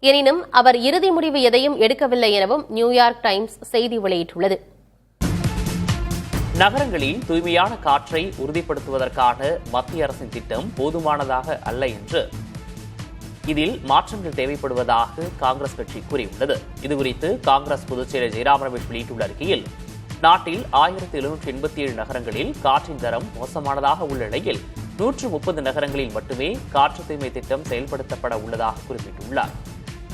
எனினும் அவர் இறுதி முடிவு எதையும் எடுக்கவில்லை எனவும் நியூயார்க் டைம்ஸ் செய்தி வெளியிட்டுள்ளது. நகரங்களில் தூய்மையான காற்றை உறுதிப்படுத்துவதற்கான மத்திய அரசின் திட்டம் போதுமானதாக அல்ல என்று, இதில் மாற்றங்கள் தேவைப்படுவதாக காங்கிரஸ் கட்சி கூறியுள்ளது. இதுகுறித்து காங்கிரஸ் பொதுச் செயலர் ஜெயராம் ரமேஷ் வெளியிட்டுள்ள அறிக்கையில், நாட்டில் 1787 நகரங்களில் காற்றின் தரம் மோசமானதாக உள்ள நிலையில் 130 நகரங்களில் மட்டுமே காற்று தூய்மை திட்டம் செயல்படுத்தப்பட உள்ளதாக குறிப்பிட்டுள்ளார்.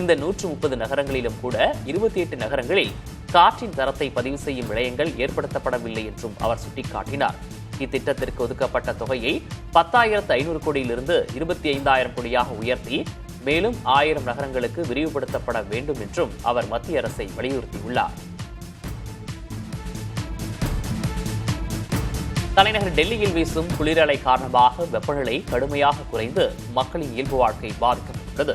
இந்த 130 நகரங்களிலும் கூட 28 நகரங்களில் காற்றின் தரத்தை பதிவு செய்யும் நிலையங்கள் ஏற்படுத்தப்படவில்லை என்றும் அவர் சுட்டிக்காட்டினார். இத்திட்டத்திற்கு ஒதுக்கப்பட்ட தொகையை 10,500 கோடியிலிருந்து 25,000 கோடியாக உயர்த்தி மேலும் 1000 நகரங்களுக்கு விரிவுபடுத்தப்பட வேண்டும் என்றும் அவர் மத்திய அரசை வலியுறுத்தியுள்ளார். தலைநகர் டெல்லியில் வீசும் குளிரலை காரணமாக வெப்பநிலை கடுமையாக குறைந்து மக்களின் இயல்பு வாழ்க்கை பாதிக்கப்பட்டுள்ளது.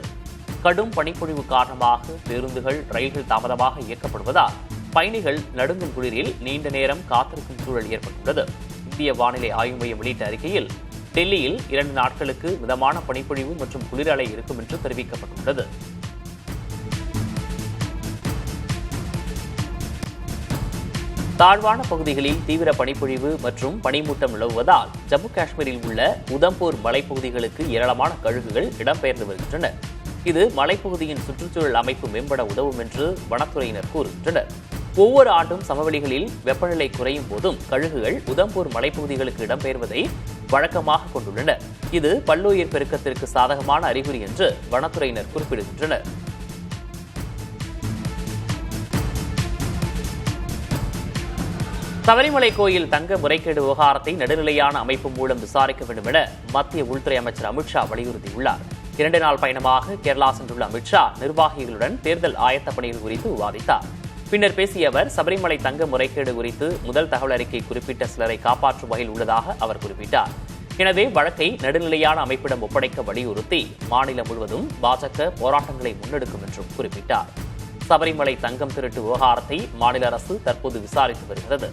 கடும் பனிப்பொழிவு காரணமாக பேருந்துகள், ரயில்கள் தாமதமாக இயக்கப்படுவதால் பயணிகள் நடுங்கும் குளிரில் நீண்ட நேரம் காத்திருக்கும் சூழல் ஏற்பட்டுள்ளது. இந்திய வானிலை ஆய்வு மையம் வெளியிட்ட அறிக்கையில், டெல்லியில் 2 நாட்களுக்கு மிதமான பனிப்பொழிவு மற்றும் குளிரலை இருக்கும் என்று தெரிவிக்கப்பட்டுள்ளது. தாழ்வான பகுதிகளில் தீவிர பனிப்பொழிவு மற்றும் பனிமூட்டம் நிலவுவதால் ஜம்மு காஷ்மீரில் உள்ள உதம்பூர் மலைப்பகுதிகளுக்கு ஏராளமான கழுகுகள் இடம்பெயர்ந்து வருகின்றன. இது மலைப்பகுதியின் சுற்றுச்சூழல் அமைப்பு மேம்பட உதவும் என்று வனத்துறையினர் கூறுகின்றனர். ஒவ்வொரு ஆண்டும் சமவெளிகளில் வெப்பநிலை குறையும் போதும் கழுகுகள் உதம்பூர் மலைப்பகுதிகளுக்கு இடம்பெயர்வதை வழக்கமாக கொண்டுள்ளனர். இது பல்லுயிர் பெருக்கத்திற்கு சாதகமான அறிகுறி என்று வனத்துறையினர் குறிப்பிடுகின்றனர். சபரிமலை கோயில் தங்க முறைகேடு விவகாரத்தை நடுநிலையான அமைப்பு மூலம் விசாரிக்க வேண்டும் என மத்திய உள்துறை அமைச்சர் அமித்ஷா வலியுறுத்தியுள்ளார். 2 நாள் பயணமாக கேரளா சென்றுள்ள அமித்ஷா நிர்வாகிகளுடன் தேர்தல் ஆயத்த பணிகள் குறித்து விவாதித்தார். பின்னர் பேசிய அவர், சபரிமலை தங்க முறைகேடு குறித்து முதல் தகவல் அறிக்கை குறிப்பிட்ட சிலரை காப்பாற்றும் வகையில் உள்ளதாக அவர் குறிப்பிட்டார். எனவே வழக்கை நடுநிலையான அமைப்பிடம் ஒப்படைக்க வலியுறுத்தி மாநிலம் முழுவதும் பாஜக போராட்டங்களை முன்னெடுக்கும் என்றும் குறிப்பிட்டார். சபரிமலை தங்கம் திருட்டு விவகாரத்தை மாநில அரசு தற்போது விசாரித்து வருகிறது.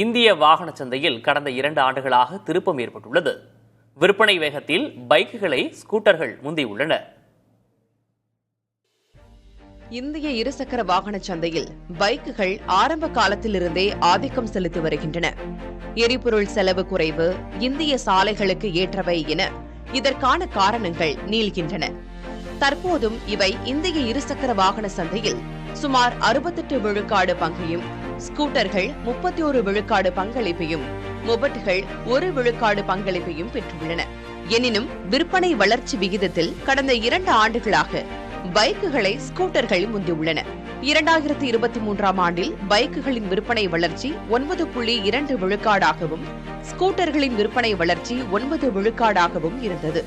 இந்திய வாகன சந்தையில் கடந்த 2 ஆண்டுகளாக திருப்பம் ஏற்பட்டுள்ளது. விற்பனை வேகத்தில் பைக்குகளை ஸ்கூட்டர்கள் முந்தியுள்ளன. இந்திய இருசக்கர வாகன சந்தையில் பைக்குகள் ஆரம்ப காலத்திலிருந்தே ஆதிக்கம் செலுத்தி வருகின்றன. எரிபொருள் செலவு குறைவு, இந்திய சாலைகளுக்கு ஏற்றவை என இதற்கான காரணங்கள் நீள்கின்றன. தற்போதும் இவை இந்திய இருசக்கர வாகன சந்தையில் சுமார் 68 விழுக்காடு பங்கையும், ஸ்கூட்டர்கள் 31 விழுக்காடு பங்களிப்பையும், மொபட்டுகள் 1 விழுக்காடு பங்களிப்பையும் பெற்றுள்ளன. எனினும் விற்பனை வளர்ச்சி விகிதத்தில் கடந்த 2 ஆண்டுகளாக பைக்குகளை ஸ்கூட்டர்கள் முந்தியுள்ளன. 2023ஆம் ஆண்டில் பைக்குகளின் விற்பனை வளர்ச்சி 9.2 விழுக்காடாகவும், ஸ்கூட்டர்களின் விற்பனை வளர்ச்சி 9 விழுக்காடாகவும் இருந்தது.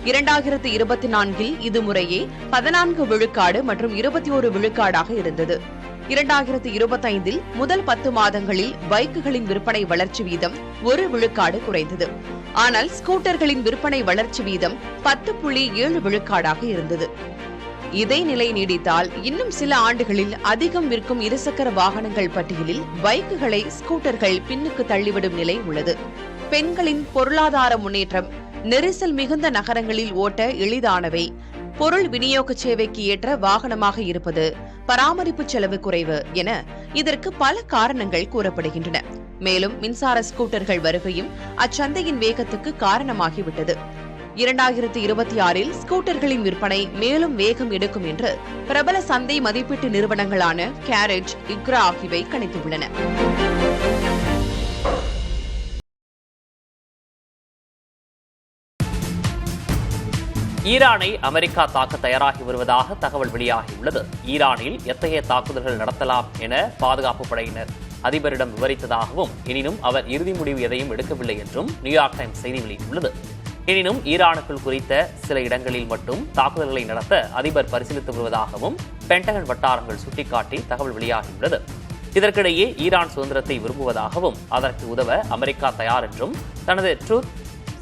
2024இல் இது முறையே 14 விழுக்காடு மற்றும் 21 விழுக்காடாக இருந்தது. 2025இல் முதல் 10 மாதங்களில் பைக்குகளின் விற்பனை வளர்ச்சி வீதம் 1 விழுக்காடு குறைந்தது. ஆனால் ஸ்கூட்டர்களின் விற்பனை வளர்ச்சி வீதம் 10.7 விழுக்காடாக இருந்தது. இதே நிலை நீடித்தால் இன்னும் சில ஆண்டுகளில் அதிகம் விற்கும் இருசக்கர வாகனங்கள் பட்டியலில் பைக்குகளை, ஸ்கூட்டர்கள் பின்னுக்கு தள்ளிவிடும் நிலை உள்ளது. பெண்களின் பொருளாதார முன்னேற்றம், நெரிசல் மிகுந்த நகரங்களில் ஓட்ட எளிதானவை, பொருள் விநியோக சேவைக்கு ஏற்ற வாகனமாக இருப்பது, பராமரிப்பு செலவு குறைவு என இதற்கு பல காரணங்கள் கூறப்படுகின்றன. மேலும் மின்சார ஸ்கூட்டர்கள் வருகையும் அச்சந்தையின் வேகத்துக்கு காரணமாகிவிட்டது. 2026 ஸ்கூட்டர்களின் விற்பனை மேலும் வேகம் எடுக்கும் என்று பிரபல சந்தை மதிப்பீட்டு நிறுவனங்களான கேரேஜ், இக்ரா ஆகியவை கணித்துள்ளன. ஈரானை அமெரிக்கா தாக்க தயாராகி வருவதாக தகவல் வெளியாகியுள்ளது. ஈரானில் எத்தகைய தாக்குதல்கள் நடத்தலாம் என பாதுகாப்பு படையினர் அதிபரிடம் விவரித்ததாகவும், எனினும் அவர் இறுதி முடிவு எதையும் எடுக்கவில்லை என்றும் நியூயார்க் டைம்ஸ் செய்தி வெளியிட்டுள்ளது. எனினும் ஈரானுக்குள் குறித்த சில இடங்களில் மட்டும் தாக்குதல்களை நடத்த அதிபர் பரிசீலித்து வருவதாகவும் பென்டகன் வட்டாரங்கள் சுட்டிக்காட்டி தகவல் வெளியாகியுள்ளது. இதற்கிடையே ஈரான் சுதந்திரத்தை விரும்புவதாகவும் அதற்கு உதவ அமெரிக்கா தயார் என்றும் தனது ட்ரூத்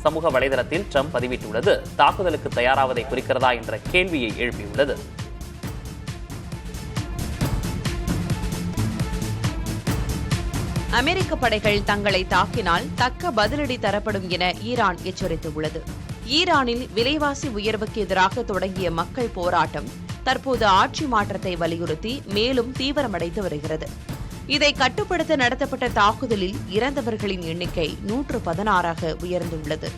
சமூக வலைதளத்தில் ட்ரம்ப் பதிவிட்டுள்ளது தாக்குதலுக்கு தயாராவதை குறிக்கிறதா என்ற கேள்வியை எழுப்பியுள்ளது. அமெரிக்க படைகள் தங்களை தாக்கினால் தக்க பதிலடி தரப்படும் என ஈரான் எச்சரித்துள்ளது. ஈரானில் விலைவாசி உயர்வுக்கு எதிராக தொடங்கிய மக்கள் போராட்டம் தற்போது ஆட்சி மாற்றத்தை வலியுறுத்தி மேலும் தீவிரமடைந்து வருகிறது. இதை கட்டுப்படுத்த நடத்தப்பட்ட தாக்குதலில் இறந்தவர்களின் எண்ணிக்கை 116ஆக உயர்ந்துள்ளது.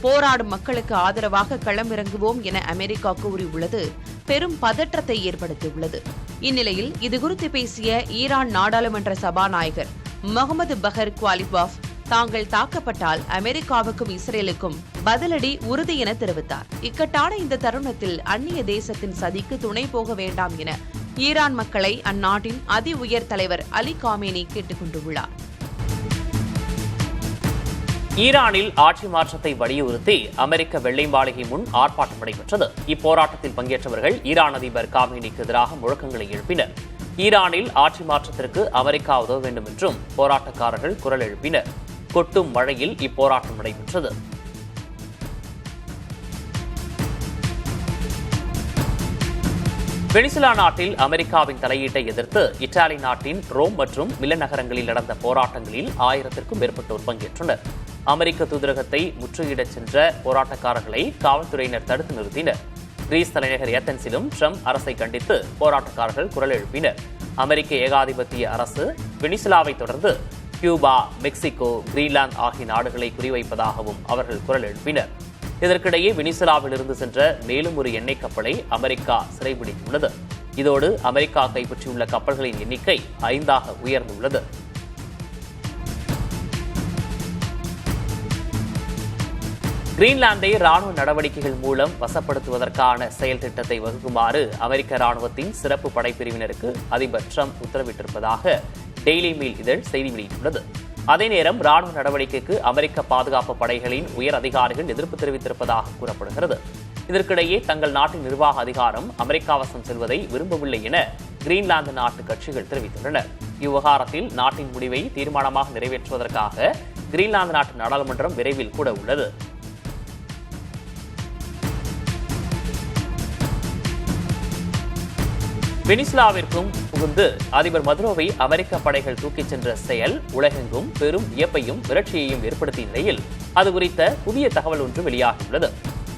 போராடும் மக்களுக்கு ஆதரவாக களமிறங்குவோம் என அமெரிக்கா கூறியுள்ளது பெரும் பதற்றத்தை ஏற்படுத்தியுள்ளது. இந்நிலையில் இதுகுறித்து பேசிய ஈரான் நாடாளுமன்ற சபாநாயகர் முகமது பஹர் குவாலிபாஃப் தாங்கள் தாக்கப்பட்டால் அமெரிக்காவுக்கும் இஸ்ரேலுக்கும் பதிலடி உறுதி என தெரிவித்தார். இக்கட்டான இந்த தருணத்தில் அந்நிய தேசத்தின் சதிக்கு துணை போக வேண்டாம் என ஈரான் மக்களை அந்நாட்டின் அதி உயர் தலைவர் அலி காமேனி கேட்டுக் கொண்டுள்ளார். ஈரானில் ஆட்சி மாற்றத்தை வலியுறுத்தி அமெரிக்க வெள்ளை மாளிகை முன் ஆர்ப்பாட்டம் நடைபெற்றது. இப்போராட்டத்தில் பங்கேற்றவர்கள் ஈரான் அதிபர் காமேனிக்கு எதிராக முழக்கங்களை எழுப்பினர். ஈரானில் ஆட்சி மாற்றத்திற்கு அமெரிக்கா உதவ வேண்டும் என்றும் போராட்டக்காரர்கள் குரல் எழுப்பினர். கொட்டும் மழையில் இப்போராட்டம் நடைபெற்றது. வெனிசுலா நாட்டில் அமெரிக்காவின் தலையீட்டை எதிர்த்து இத்தாலி நாட்டின் ரோம் மற்றும் மிலன் நகரங்களில் நடந்த போராட்டங்களில் 1000க்கும் மேற்பட்டோர் பங்கேற்றனர். அமெரிக்க தூதரகத்தை முற்றுகையிடச் சென்ற போராட்டக்காரர்களை காவல்துறையினர் தடுத்து நிறுத்தினர். கிரீஸ் தலைநகர் ஏத்தன்ஸிலும் ட்ரம்ப் அரசை கண்டித்து போராட்டக்காரர்கள் குரல் எழுப்பினர். அமெரிக்க ஏகாதிபத்திய அரசு வெனிசுலாவை தொடர்ந்து கியூபா, மெக்சிகோ, கிரீன்லாந்து ஆகிய நாடுகளை குறிவைப்பதாகவும் அவர்கள் குரல் எழுப்பினர். இதற்கிடையே வெனிசுலாவில் இருந்து சென்ற மேலும் ஒரு எண்ணெய் கப்பலை அமெரிக்கா சிறைபிடித்துள்ளது. இதோடு அமெரிக்கா கைப்பற்றியுள்ள கப்பல்களின் எண்ணிக்கை 5ஆக உயர்ந்துள்ளது. கிரீன்லாந்தை ராணுவ நடவடிக்கைகள் மூலம் வசப்படுத்துவதற்கான செயல் திட்டத்தை வகுக்குமாறு அமெரிக்க ராணுவத்தின் சிறப்பு படைப்பிரிவினருக்கு அதிபர் ட்ரம்ப் உத்தரவிட்டிருப்பதாக டெய்லி மெயில் இதழ் செய்தி வெளியிட்டுள்ளது. அதே நேரம் ராணுவ நடவடிக்கைக்கு அமெரிக்க பாதுகாப்பு படைகளின் உயர் அதிகாரிகள் எதிர்ப்பு தெரிவித்திருப்பதாக கூறப்படுகிறது. இதற்கிடையே தங்கள் நாட்டின் நிர்வாக அதிகாரம் அமெரிக்கா வசம் செல்வதை விரும்பவில்லை என கிரீன்லாந்து நாட்டு கட்சிகள் தெரிவித்துள்ளன. இவ்விவகாரத்தில் நாட்டின் முடிவை தீர்மானமாக நிறைவேற்றுவதற்காக கிரீன்லாந்து நாட்டு நாடாளுமன்றம் விரைவில் கூட உள்ளது. வெனிசுலாவிற்கும் புகுந்து அதிபர் மதுரோவை அமெரிக்க படைகள் தூக்கிச் சென்ற செயல் உலகெங்கும் பெரும் வியப்பையும் மிரட்சியையும் ஏற்படுத்திய நிலையில் அது குறித்த புதிய தகவல் ஒன்று வெளியாகியுள்ளது.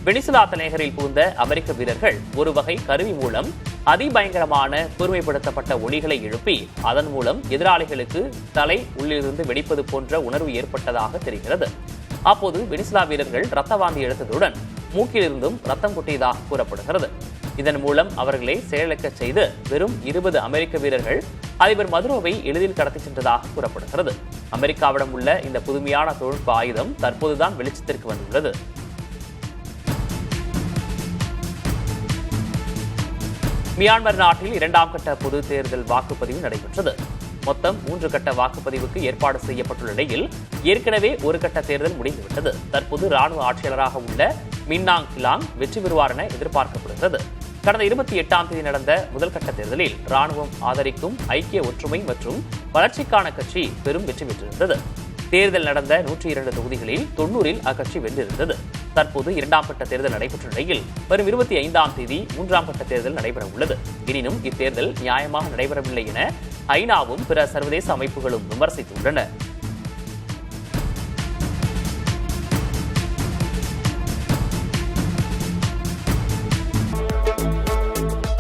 வெனிசுலா தலைநகரில் புகுந்த அமெரிக்க வீரர்கள் ஒரு வகை கருவி மூலம் அதிபயங்கரமான கூர்மைப்படுத்தப்பட்ட ஒலிகளை எழுப்பி அதன் மூலம் எதிராளிகளுக்கு தலை உள்ளிருந்து வெடிப்பது போன்ற உணர்வு ஏற்பட்டதாக தெரிகிறது. அப்போது வெனிசுலா வீரர்கள் ரத்த வாந்தி எடுத்ததுடன் மூக்கிலிருந்தும் ரத்தம் கொட்டியதாக கூறப்படுகிறது. இதன் மூலம் அவர்களை செயலிழக்க செய்து வெறும் 20 அமெரிக்க வீரர்கள் அதிபர் மதுரோவை எளிதில் கடத்திச் சென்றதாக கூறப்படுகிறது. அமெரிக்காவிடம் உள்ள இந்த புதுமையான தொழில்நுட்ப ஆயுதம் தற்போதுதான் வெளிச்சத்திற்கு வந்துள்ளது. மியான்மர் நாட்டில் 2ஆம் கட்ட பொது தேர்தல் வாக்குப்பதிவு நடைபெற்றது. மொத்தம் 3 கட்ட வாக்குப்பதிவுக்கு ஏற்பாடு செய்யப்பட்டுள்ள நிலையில் ஏற்கனவே ஒரு கட்ட தேர்தல் முடிந்துவிட்டது. தற்போது ராணுவ ஆட்சியாளராக உள்ள மின்னாங் கிலாங் வெற்றி பெறுவார் என எதிர்பார்க்கப்படுகிறது. கடந்த 28ஆம் தேதி நடந்த முதல் கட்ட தேர்தலில் ராணுவம் ஆதரிக்கும் ஐக்கிய ஒற்றுமை மற்றும் வளர்ச்சிக்கான கட்சி பெரும் வெற்றி பெற்றிருந்தது. தேர்தல் நடந்த 102 தொகுதிகளில் 90ல் அக்கட்சி வென்றிருந்தது. தற்போது 2ஆம் கட்ட தேர்தல் நடைபெற்ற நிலையில் வரும் 25ஆம் தேதி 3ஆம் கட்ட தேர்தல் நடைபெற உள்ளது. எனினும் இத்தேர்தல் நியாயமாக நடைபெறவில்லை என ஐநாவும் பிற சர்வதேச அமைப்புகளும் விமர்சித்துள்ளன.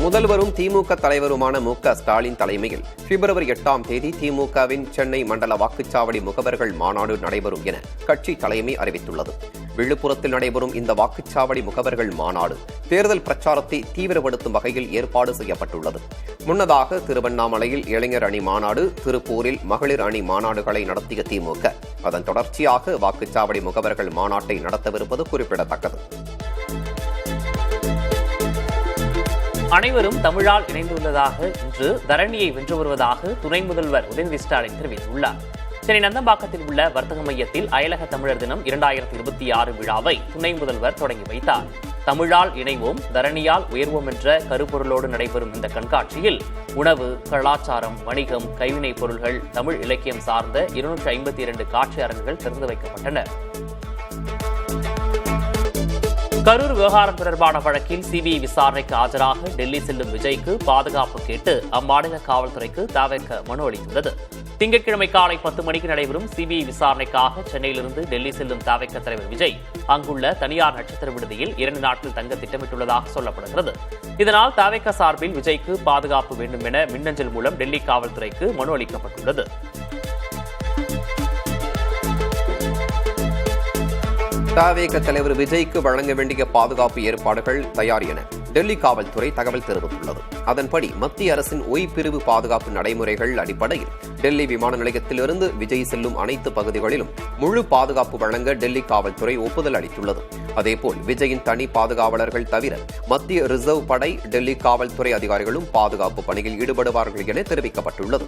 முதல்வரும் திமுக தலைவருமான மு.க. ஸ்டாலின் தலைமையில் பிப்ரவரி 8ஆம் தேதி திமுகவின் சென்னை மண்டல வாக்குச்சாவடி முகவர்கள் மாநாடு நடைபெறும் என கட்சி தலைமை அறிவித்துள்ளது. விழுப்புரத்தில் நடைபெறும் இந்த வாக்குச்சாவடி முகவர்கள் மாநாடு தேர்தல் பிரச்சாரத்தை தீவிரப்படுத்தும் வகையில் ஏற்பாடு செய்யப்பட்டுள்ளது. முன்னதாக திருவண்ணாமலையில் இளைஞர் அணி மாநாடு, திருப்பூரில் மகளிர் அணி மாநாடுகளை நடத்திய திமுக அதன் தொடர்ச்சியாக வாக்குச்சாவடி முகவர்கள் மாநாட்டை நடத்தவிருப்பது குறிப்பிடத்தக்கது. அனைவரும் தமிழால் இணைந்துள்ளதாக இன்று தரணியை வென்று வருவதாக துணை முதல்வர் உதயநிதி ஸ்டாலின் தெரிவித்துள்ளார். சென்னை நந்தம்பாக்கத்தில் உள்ள வர்த்தக மையத்தில் அயலக தமிழர் தினம் 2026 விழாவை துணை முதல்வர் தொடங்கி வைத்தார். தமிழால் இணைவோம், தரணியால் உயர்வோம் என்ற கருப்பொருளோடு நடைபெறும் இந்த கண்காட்சியில் உணவு, கலாச்சாரம், வணிகம், கைவினைப் பொருள்கள், தமிழ் இலக்கியம் சார்ந்த 252 காட்சி அரங்குகள் திறந்து வைக்கப்பட்டன. கரூர் விவகாரம் தொடர்பான வழக்கில் சிபிஐ விசாரணைக்கு ஆஜராக டெல்லி செல்லும் விஜய்க்கு பாதுகாப்பு கேட்டு அம்மாநில காவல்துறைக்கு தவேக மனு அளித்துள்ளது. திங்கட்கிழமை காலை 10 மணிக்கு நடைபெறும் சிபிஐ விசாரணைக்காக சென்னையிலிருந்து டெல்லி செல்லும் தவேக தலைவர் விஜய் அங்குள்ள தனியார் நட்சத்திர விடுதியில் 2 நாட்கள் தங்க திட்டமிட்டுள்ளதாக சொல்லப்படுகிறது. இதனால் தவேக சார்பில் விஜய்க்கு பாதுகாப்பு வேண்டும் என மின்னஞ்சல் மூலம் டெல்லி காவல்துறைக்கு மனு அளிக்கப்பட்டுள்ளது. தவேக தலைவர் விஜய்க்கு வழங்க வேண்டிய பாதுகாப்பு ஏற்பாடுகள் தயார் என டெல்லி காவல்துறை தகவல் தெரிவித்துள்ளது. அதன்படி மத்திய அரசின் ஒய் பிரிவு பாதுகாப்பு நடைமுறைகள் அடிப்படையில் டெல்லி விமான நிலையத்திலிருந்து விஜய் செல்லும் அனைத்து பகுதிகளிலும் முழு பாதுகாப்பு வழங்க டெல்லி காவல்துறை ஒப்புதல் அளித்துள்ளது. அதேபோல் விஜயின் தனி பாதுகாவலர்கள் தவிர மத்திய ரிசர்வ் படை, டெல்லி காவல்துறை அதிகாரிகளும் பாதுகாப்பு பணியில் ஈடுபடுவார்கள் என தெரிவிக்கப்பட்டுள்ளது.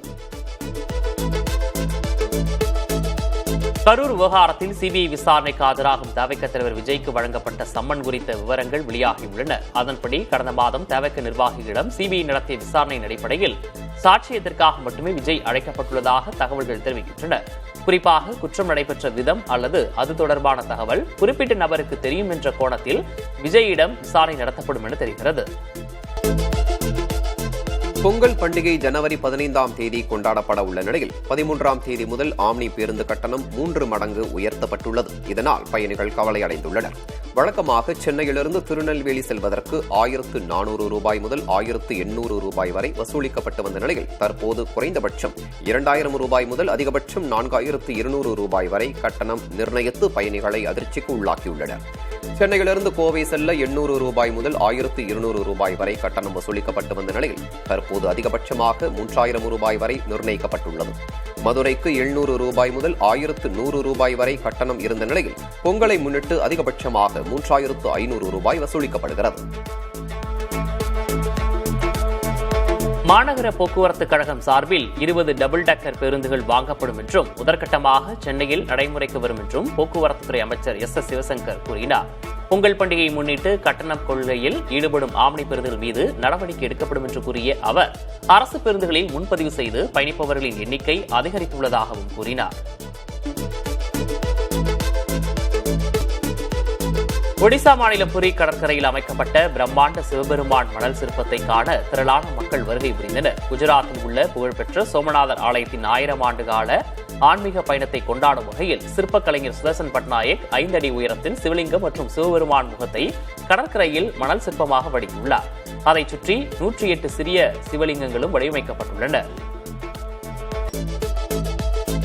கரூர் விவகாரத்தில் சிபிஐ விசாரணைக்கு ஆஜராகும் தவேக தலைவர் விஜய்க்கு வழங்கப்பட்ட சம்மன் குறித்த விவரங்கள் வெளியாகியுள்ளன. அதன்படி கடந்த மாதம் தவேக நிர்வாகிகளிடம் சிபிஐ நடத்திய விசாரணையின் அடிப்படையில் சாட்சியத்திற்காக மட்டுமே விஜய் அழைக்கப்பட்டுள்ளதாக தகவல்கள் தெரிவிக்கின்றன. குறிப்பாக குற்றம் நடைபெற்ற விதம் அல்லது அது தொடர்பான தகவல் குறிப்பிட்ட நபருக்கு தெரியும் என்ற கோணத்தில் விஜயிடம் விசாரணை நடத்தப்படும் என தெரிகிறது. பொங்கல் பண்டிகை ஜனவரி 15ஆம் தேதி கொண்டாடப்பட உள்ள நிலையில் 13ஆம் தேதி முதல் ஆம்னி பேருந்து கட்டணம் 3 மடங்கு உயர்த்தப்பட்டுள்ளது. இதனால் பயணிகள் கவலை அடைந்துள்ளனர். வழக்கமாக சென்னையிலிருந்து திருநெல்வேலி செல்வதற்கு 1400 ரூபாய் முதல் 1800 ரூபாய் வரை வசூலிக்கப்பட்டு வந்த நிலையில் தற்போது குறைந்தபட்சம் 2000 ரூபாய் முதல் அதிகபட்சம் 4200 ரூபாய் வரை கட்டணம் நிர்ணயித்து பயணிகளை அதிர்ச்சிக்கு உள்ளாக்கியுள்ளனர். சென்னையிலிருந்து கோவை செல்ல 800 ரூபாய் முதல் 1200 ரூபாய் வரை கட்டணம் வசூலிக்கப்பட்டு வந்த நிலையில் தற்போது அதிகபட்சமாக 3000 ரூபாய் வரை நிர்ணயிக்கப்பட்டுள்ளது. மதுரைக்கு 700 ரூபாய் முதல் 1100 ரூபாய் வரை கட்டணம் இருந்த நிலையில் பொங்கலை முன்னிட்டு அதிகபட்சமாக 3500 ரூபாய் வசூலிக்கப்படுகிறது. மாநகர போக்குவரத்து கழகம் சார்பில் 20 டபுள் டக்கர் பேருந்துகள் வாங்கப்படும் என்றும் முதற்கட்டமாக சென்னையில் நடைமுறைக்கு வரும் என்றும் போக்குவரத்துத்துறை அமைச்சர் எஸ். சிவசங்கர் கூறினார். பொங்கல் பண்டிகையை முன்னிட்டு கட்டணம் கொள்கையில் ஈடுபடும் ஆம்னி பேருந்துகள் மீது நடவடிக்கை எடுக்கப்படும் என்று கூறிய அவர் அரசு பேருந்துகளில் முன்பதிவு செய்து பயணிப்பவர்களின் எண்ணிக்கை அதிகரித்துள்ளதாகவும் கூறினார். ஒடிசா மாநிலம் புரி கடற்கரையில் அமைக்கப்பட்ட பிரம்மாண்ட சிவபெருமான் மணல் சிற்பத்தை காண திரளான மக்கள் வருகை புரிந்தனர். குஜராத்தில் உள்ள புகழ்பெற்ற சோமநாதர் ஆலயத்தின் 1000 ஆண்டு கால ஆன்மீக பயணத்தை கொண்டாடும் வகையில் சிற்ப கலைஞர் சுதர்சன் பட்நாயக் 5 அடி உயரத்தில் சிவலிங்கம் மற்றும் சிவபெருமான் முகத்தை கடற்கரையில் மணல் சிற்பமாக வடித்துள்ளார். அதைச் சுற்றி 108 சிறிய சிவலிங்கங்களும் வடிவமைக்கப்பட்டுள்ளன.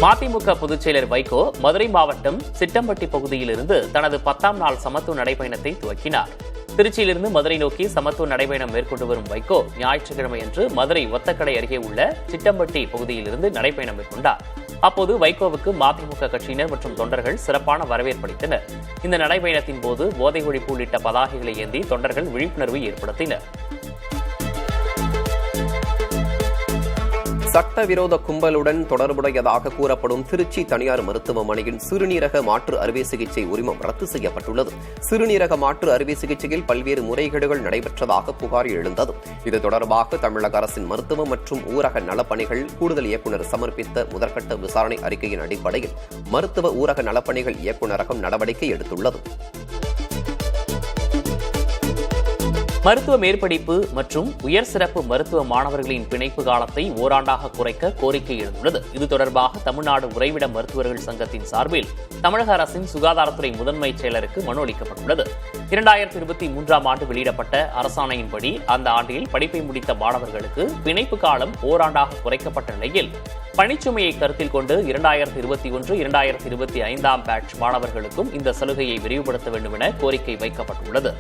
மதிமுக பொதுச் செயலர் வைகோ மதுரை மாவட்டம் சிட்டம்பட்டி பகுதியிலிருந்து தனது 10ஆம் நாள் சமத்துவ நடைபயணத்தை துவக்கினார். திருச்சியிலிருந்து மதுரை நோக்கி சமத்துவ நடைபயணம் மேற்கொண்டு வரும் வைகோ ஞாயிற்றுக்கிழமையன்று மதுரை ஒத்தக்கடை அருகே உள்ள சிட்டம்பட்டி பகுதியிலிருந்து நடைபயணம் மேற்கொண்டார். அப்போது வைகோவுக்கு மதிமுக கட்சியினர் மற்றும் தொண்டர்கள் சிறப்பான வரவேற்பு அளித்தனர். இந்த நடைபயணத்தின் போது போதை ஒழிப்பு உள்ளிட்ட பதாகைகளை ஏந்தி தொண்டர்கள் விழிப்புணர்வு ஏற்படுத்தினர். சட்டவிரோத கும்பலுடன் தொடர்புடையதாக கூறப்படும் திருச்சி தனியார் மருத்துவமனையின் சிறுநீரக மாற்று அறுவை சிகிச்சை உரிமம் ரத்து செய்யப்பட்டுள்ளது. சிறுநீரக மாற்று அறுவை சிகிச்சையில் பல்வேறு முறைகேடுகள் நடைபெற்றதாக புகார் எழுந்தது. இது தொடர்பாக தமிழக அரசின் மருத்துவ மற்றும் ஊரக நலப்பணிகள் கூடுதல் இயக்குநர் சமர்ப்பித்த முதற்கட்ட விசாரணை அறிக்கையின் அடிப்படையில் மருத்துவ ஊரக நலப்பணிகள் இயக்குநரகம் நடவடிக்கை எடுத்துள்ளது. மருத்துவ மேற்படிப்பு மற்றும் உயர் சிறப்பு மருத்துவ மாணவர்களின் பிணைப்பு காலத்தை ஓராண்டாக குறைக்க கோரிக்கை எழுந்துள்ளது. இது தொடர்பாக தமிழ்நாடு உறைவிட மருத்துவர்கள் சங்கத்தின் சார்பில் தமிழக அரசின் சுகாதாரத்துறை முதன்மை செயலருக்கு மனு அளிக்கப்பட்டுள்ளது. 2023ஆம் ஆண்டு வெளியிடப்பட்ட அரசாணையின்படி அந்த ஆண்டில் படிப்பை முடித்த மாணவர்களுக்கு பிணைப்பு காலம் ஓராண்டாக குறைக்கப்பட்ட நிலையில் பணிச்சுமையை கருத்தில் கொண்டு 2021-2025 பேட்ச் மாணவர்களுக்கும் இந்த சலுகையை விரிவுபடுத்த வேண்டும் என கோரிக்கை வைக்கப்பட்டுள்ளது.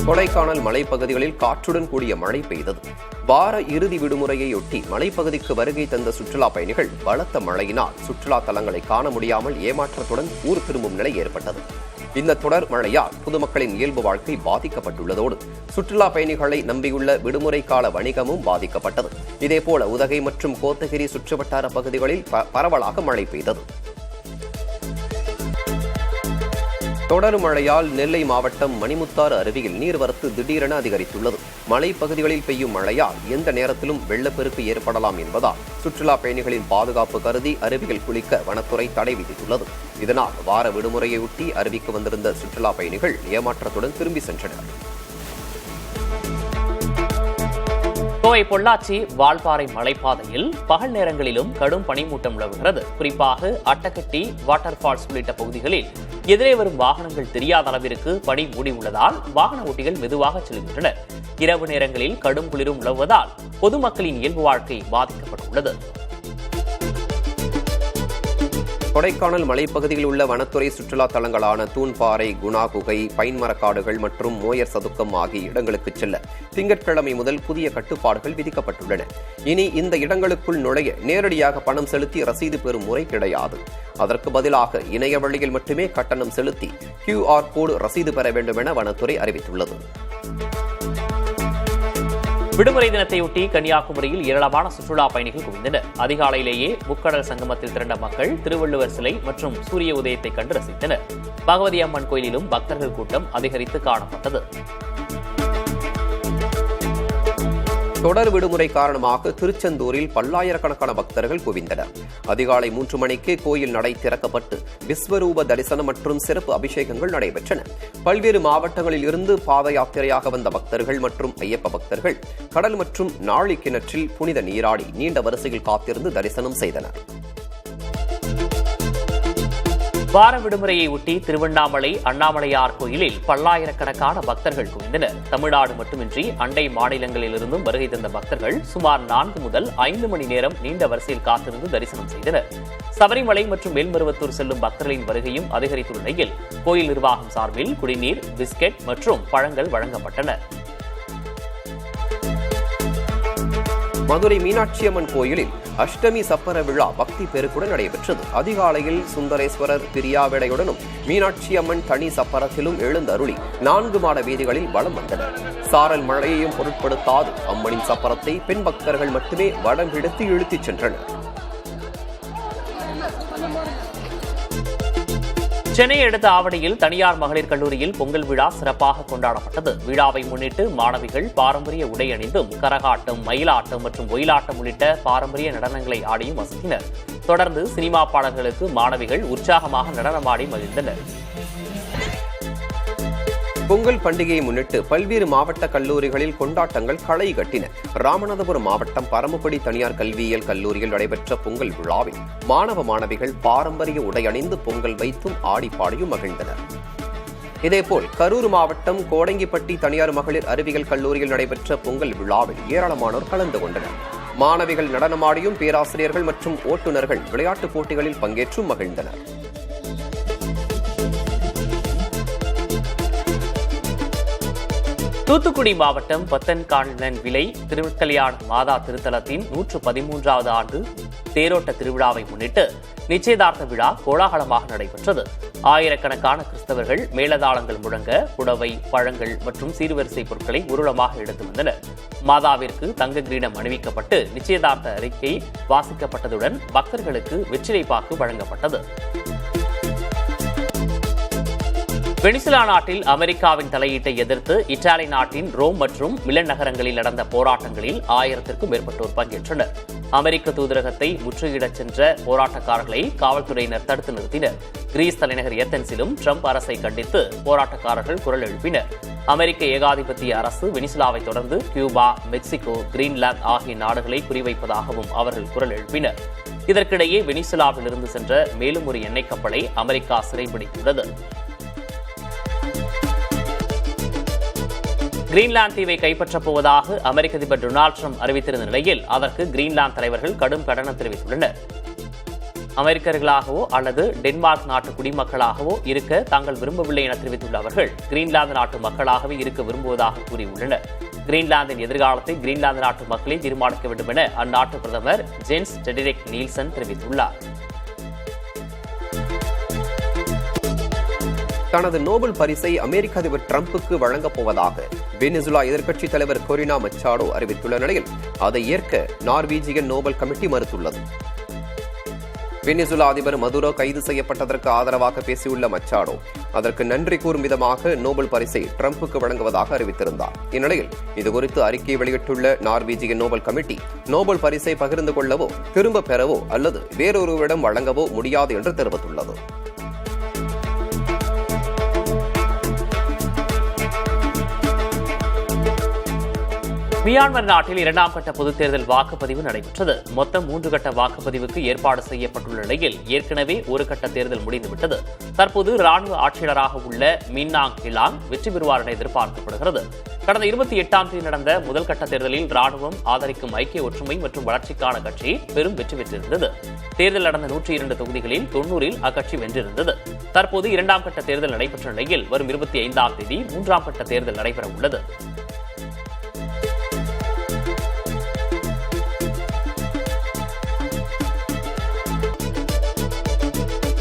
கொடைக்கானல் மலைப்பகுதிகளில் காற்றுடன் கூடிய மழை பெய்தது. வார இறுதி விடுமுறையொட்டி மலைப்பகுதிக்கு வருகை தந்த சுற்றுலா பயணிகள் பலத்த மழையினால் சுற்றுலா தலங்களை காண முடியாமல் ஏமாற்றத்துடன் ஊர் திரும்பும் நிலை ஏற்பட்டது. இந்த தொடர் மழையால் பொதுமக்களின் இயல்பு வாழ்க்கை பாதிக்கப்பட்டுள்ளதோடு சுற்றுலா பயணிகளை நம்பியுள்ள விடுமுறை கால வணிகமும் பாதிக்கப்பட்டது. இதேபோல உதகை மற்றும் கோத்தகிரி சுற்றுவட்டார பகுதிகளில் பரவலாக மழை பெய்தது. தொடர் மழையால் நெல்லை மாவட்டம் மணிமுத்தாறு அருவியில் நீர்வரத்து திடீரென அதிகரித்துள்ளது. மலைப்பகுதிகளில் பெய்யும் மழையால் எந்த நேரத்திலும் வெள்ளப்பெருக்கு ஏற்படலாம் என்பதால் சுற்றுலா பயணிகளின் பாதுகாப்பு கருதி அருவியில் குளிக்க வனத்துறை தடை விதித்துள்ளது. இதனால் வார விடுமுறையொட்டி அருவிக்கு வந்திருந்த சுற்றுலா பயணிகள் ஏமாற்றத்துடன் திரும்பி சென்றனர். கோவை பொள்ளாச்சி வால்பாறை மலைப்பாதையில் பகல் நேரங்களிலும் கடும் பனிமூட்டம் நிலவுகிறது. குறிப்பாக அட்டகட்டி, வாட்டர் ஃபால்ஸ் உள்ளிட்ட பகுதிகளில் எதிரே வரும் வாகனங்கள் தெரியாத அளவிற்கு பனி மூடி உள்ளதால் வாகன ஓட்டிகள் மெதுவாக செல்கின்றனர். இரவு நேரங்களில் கடும் குளிரும் நிலவுவதால் பொதுமக்களின் இயல்பு வாழ்க்கை பாதிக்கப்பட்டுள்ளது. கொடைக்கானல் மலைப்பகுதியில் உள்ள வனத்துறை சுற்றுலா தலங்களான தூண்பாறை, குணா குகை, பைன் மரக்காடுகள் மற்றும் மோயர் சதுக்கம் ஆகிய இடங்களுக்கு செல்ல திங்கட்கிழமை முதல் புதிய கட்டுப்பாடுகள் விதிக்கப்பட்டுள்ளன. இனி இந்த இடங்களுக்குள் நுழைய நேரடியாக பணம் செலுத்தி ரசீது பெறும் முறை கிடையாது. அதற்கு பதிலாக இணைய வழியில் மட்டுமே கட்டணம் செலுத்தி QR கோடு ரசீது பெற வேண்டும் என வனத்துறை அறிவித்துள்ளது. விடுமுறை தினத்தையொட்டி கன்னியாகுமரியில் ஏராளமான சுற்றுலா பயணிகள் குவிந்தனர். அதிகாலையிலேயே முக்கடல் சங்கமத்தில் திரண்ட மக்கள் திருவள்ளுவர் சிலை மற்றும் சூரிய உதயத்தை கண்டு ரசித்தனர். பகவதி அம்மன் கோயிலிலும் பக்தர்கள் கூட்டம் அதிகரித்து காணப்பட்டது. தொடர் விடுமுறை காரணமாக திருச்செந்தூரில் பல்லாயிரக்கணக்கான பக்தர்கள் குவிந்தனர். அதிகாலை 3 மணிக்கு கோயில் நடை திறக்கப்பட்டு விஸ்வரூப தரிசனம் மற்றும் சிறப்பு அபிஷேகங்கள் நடைபெற்றன. பல்வேறு மாவட்டங்களில் இருந்து பாத யாத்திரையாக வந்த பக்தர்கள் மற்றும் ஐயப்ப பக்தர்கள் கடல் மற்றும் நாழி கிணற்றில் புனித நீராடி நீண்ட வரிசையில் காத்திருந்து தரிசனம் செய்தனர். வார விடுமுறையை ஒட்டி திருவண்ணாமலை அண்ணாமலையார் கோயிலில் பல்லாயிரக்கணக்கான பக்தர்கள் குவிந்தனர். தமிழ்நாடு மட்டுமின்றி அண்டை மாநிலங்களிலிருந்தும் வருகை தந்த பக்தர்கள் சுமார் 4 முதல் 5 மணி நேரம் நீண்ட வரிசையில் காத்திருந்து தரிசனம் செய்தனர். சபரிமலை மற்றும் மேல்மருவத்தூர் செல்லும் பக்தர்களின் வருகையும் அதிகரித்துள்ள நிலையில் கோயில் நிர்வாகம் சார்பில் குடிநீர், பிஸ்கெட் மற்றும் பழங்கள் வழங்கப்பட்டன. மதுரை மீனாட்சி அம்மன் கோயிலில் அஷ்டமி சப்பர விழா பக்தி பெருக்குடன் நடைபெற்றது. அதிகாலையில் சுந்தரேஸ்வரர் பிரியாவிடையுடனும் மீனாட்சி அம்மன் தனி சப்பரத்திலும் எழுந்தருளி 4 மாட வீதிகளில் வலம் வந்தனர். சாரல் மழையையும் பொருட்படுத்தாது அம்மனின் சப்பரத்தை பெண் பக்தர்கள் மட்டுமே வடம் பிடித்து இழுத்துச் சென்றனர். சென்னை அடுத்த ஆவடியில் தனியார் மகளிர் கல்லூரியில் பொங்கல் விழா சிறப்பாக கொண்டாடப்பட்டது. விழாவை முன்னிட்டு மாணவிகள் பாரம்பரிய உடை அணிந்தும் கரகாட்டம், மயிலாட்டம் மற்றும் ஒயிலாட்டம் உள்ளிட்ட பாரம்பரிய நடனங்களை ஆடியும் அசத்தினர். தொடர்ந்து சினிமா பாடல்களுக்கு மாணவிகள் உற்சாகமாக நடனமாடி மகிழ்ந்தனர். பொங்கல் பண்டிகையை முன்னிட்டு பல்வேறு மாவட்ட கல்லூரிகளில் கொண்டாட்டங்கள் களை கட்டின. ராமநாதபுரம் மாவட்டம் பரமக்குடி தனியார் கல்வியியல் கல்லூரியில் நடைபெற்ற பொங்கல் விழாவில் மாணவ மாணவிகள் பாரம்பரிய உடை அணிந்து பொங்கல் வைத்தும் ஆடி பாடியும் மகிழ்ந்தனர். இதேபோல் கரூர் மாவட்டம் கோடங்கிப்பட்டி தனியார் மகளிர் அறிவியல் கல்லூரியில் நடைபெற்ற பொங்கல் விழாவில் ஏராளமானோர் கலந்து கொண்டனர். மாணவிகள் நடனமாடியும் பேராசிரியர்கள் மற்றும் ஓட்டுநர்கள் விளையாட்டுப் போட்டிகளில் பங்கேற்றும் மகிழ்ந்தனர். தூத்துக்குடி மாவட்டம் பத்தன்கானன் விலை திருக்கல்யாண மாதா திருத்தலத்தின் 113வது ஆண்டு தேரோட்ட திருவிழாவை முன்னிட்டு நிச்சயதார்த்த விழா கோலாகலமாக நடைபெற்றது. ஆயிரக்கணக்கான கிறிஸ்தவர்கள் மேளதாளங்கள் முழங்க புடவை, பழங்கள் மற்றும் சீர்வரிசை பொருட்களை ஊர்வலமாக எடுத்து வந்தனர். மாதாவிற்கு தங்க கிரீடம் அணிவிக்கப்பட்டு நிச்சயதார்த்த அறிக்கை வாசிக்கப்பட்டதுடன் பக்தர்களுக்கு வெற்றிலை பாக்கு வழங்கப்பட்டது. வெனிசுலா நாட்டில் அமெரிக்காவின் தலையீட்டை எதிர்த்து இத்தாலி நாட்டின் ரோம் மற்றும் மிலன் நகரங்களில் நடந்த போராட்டங்களில் 1000க்கும் மேற்பட்டோர் பங்கேற்றனர். அமெரிக்க தூதரகத்தை முற்றுகையிடச் சென்ற போராட்டக்காரர்களை காவல்துறையினர் தடுத்து நிறுத்தினர். கிரீஸ் தலைநகர் ஏத்தென்ஸிலும் ட்ரம்ப் அரசை கண்டித்து போராட்டக்காரர்கள் குரல் எழுப்பினர். அமெரிக்க ஏகாதிபத்திய அரசு வெனிசுலாவை தொடர்ந்து கியூபா, மெக்சிகோ, கிரீன்லாந்து ஆகிய நாடுகளை குறிவைப்பதாகவும் அவர்கள் குரல் எழுப்பினர். இதற்கிடையே வெனிசுலாவிலிருந்து சென்ற மேலும் ஒரு எண்ணெய் கப்பலை அமெரிக்கா சிறைபிடித்துள்ளது. கிரீன்லாந்து தீவை கைப்பற்றப் போவதாக அமெரிக்க அதிபர் டொனால்டு ட்ரம்ப் அறிவித்திருந்த நிலையில் அதற்கு கிரீன்லாந்து தலைவர்கள் கடும் கண்டனம் தெரிவித்துள்ளனர். அமெரிக்கர்களாகவோ அல்லது டென்மார்க் நாட்டு குடிமக்களாகவோ இருக்க தாங்கள் விரும்பவில்லை என தெரிவித்துள்ள அவர்கள் கிரீன்லாந்து நாட்டு மக்களாகவே இருக்க விரும்புவதாக கூறியுள்ளனர். கிரீன்லாந்தின் எதிர்காலத்தை கிரீன்லாந்து நாட்டு மக்களே தீர்மானிக்க வேண்டும் என அந்நாட்டு பிரதமர் ஜென்ஸ் டெரிக் நீல்சன் தெரிவித்துள்ளார். தனது நோபல் பரிசை அமெரிக்க அதிபர் டிரம்புக்கு வழங்கப் போவதாக வெனிசுலா எதிர்க்கட்சித் தலைவர் கொரினா மச்சாடோ அறிவித்துள்ள நிலையில் அதை ஏற்க நார்வீஜியன் நோபல் கமிட்டி மறுத்துள்ளது. வெனிசுலா அதிபர் மதுரோ கைது செய்யப்பட்டதற்கு ஆதரவாக பேசியுள்ள மச்சாடோ அதற்கு நன்றி கூறும் விதமாக நோபல் பரிசை டிரம்புக்கு வழங்குவதாக அறிவித்திருந்தார். இந்நிலையில் இதுகுறித்து அறிக்கை வெளியிட்டுள்ள நார்வீஜியன் நோபல் கமிட்டி நோபல் பரிசை பகிர்ந்து கொள்ளவோ திரும்ப பெறவோ அல்லது வேறொருவரிடம் வழங்கவோ முடியாது என்று தெரிவித்துள்ளது. மியான்மர் நாட்டில் 2ஆம் கட்ட பொதுத் தேர்தல் வாக்குப்பதிவு நடைபெற்றது. மொத்தம் 3 கட்ட வாக்குப்பதிவுக்கு ஏற்பாடு செய்யப்பட்டுள்ள நிலையில் ஏற்கனவே ஒரு கட்ட தேர்தல் முடிந்துவிட்டது. தற்போது ராணுவ ஆட்சியாளராக உள்ள மின்னாங் கிலாங் வெற்றி பெறுவார் என எதிர்பார்க்கப்படுகிறது. கடந்த 28ஆம் தேதி நடந்த முதல் கட்ட தேர்தலில் ராணுவம் ஆதரிக்கும் ஐக்கிய ஒற்றுமை மற்றும் வளர்ச்சிக்கான கட்சி பெரும் வெற்றி பெற்றிருந்தது. தேர்தல் நடந்த 102 தொகுதிகளில் 90இல் அக்கட்சி வென்றிருந்தது. தற்போது 2ஆம் கட்ட தேர்தல் நடைபெற்ற நிலையில் வரும் 25ஆம் தேதி 3ஆம் கட்ட தேர்தல் நடைபெற உள்ளது.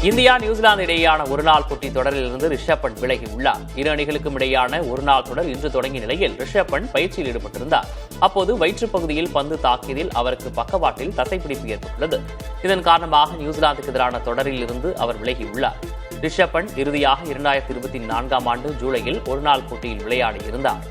இந்தியா நியூசிலாந்து இடையேயான ஒருநாள் போட்டி தொடரிலிருந்து ரிஷப் பண்ட் விலகியுள்ளார். இரு அணிகளுக்கும் இடையேயான ஒருநாள் தொடர் இன்று தொடங்கிய நிலையில் ரிஷப் பண்ட் பயிற்சியில் ஈடுபட்டிருந்தார். அப்போது வயிற்றுப் பகுதியில் பந்து தாக்கியதில் அவருக்கு பக்கவாட்டில் தசைப்பிடிப்பு ஏற்பட்டுள்ளது. இதன் காரணமாக நியூசிலாந்துக்கு எதிரான தொடரில் இருந்து அவர் விலகியுள்ளார். ரிஷப் பண்ட் இறுதியாக 2024ஆம் ஆண்டு ஜூலையில் ஒருநாள் போட்டியில் விளையாடியிருந்தார்.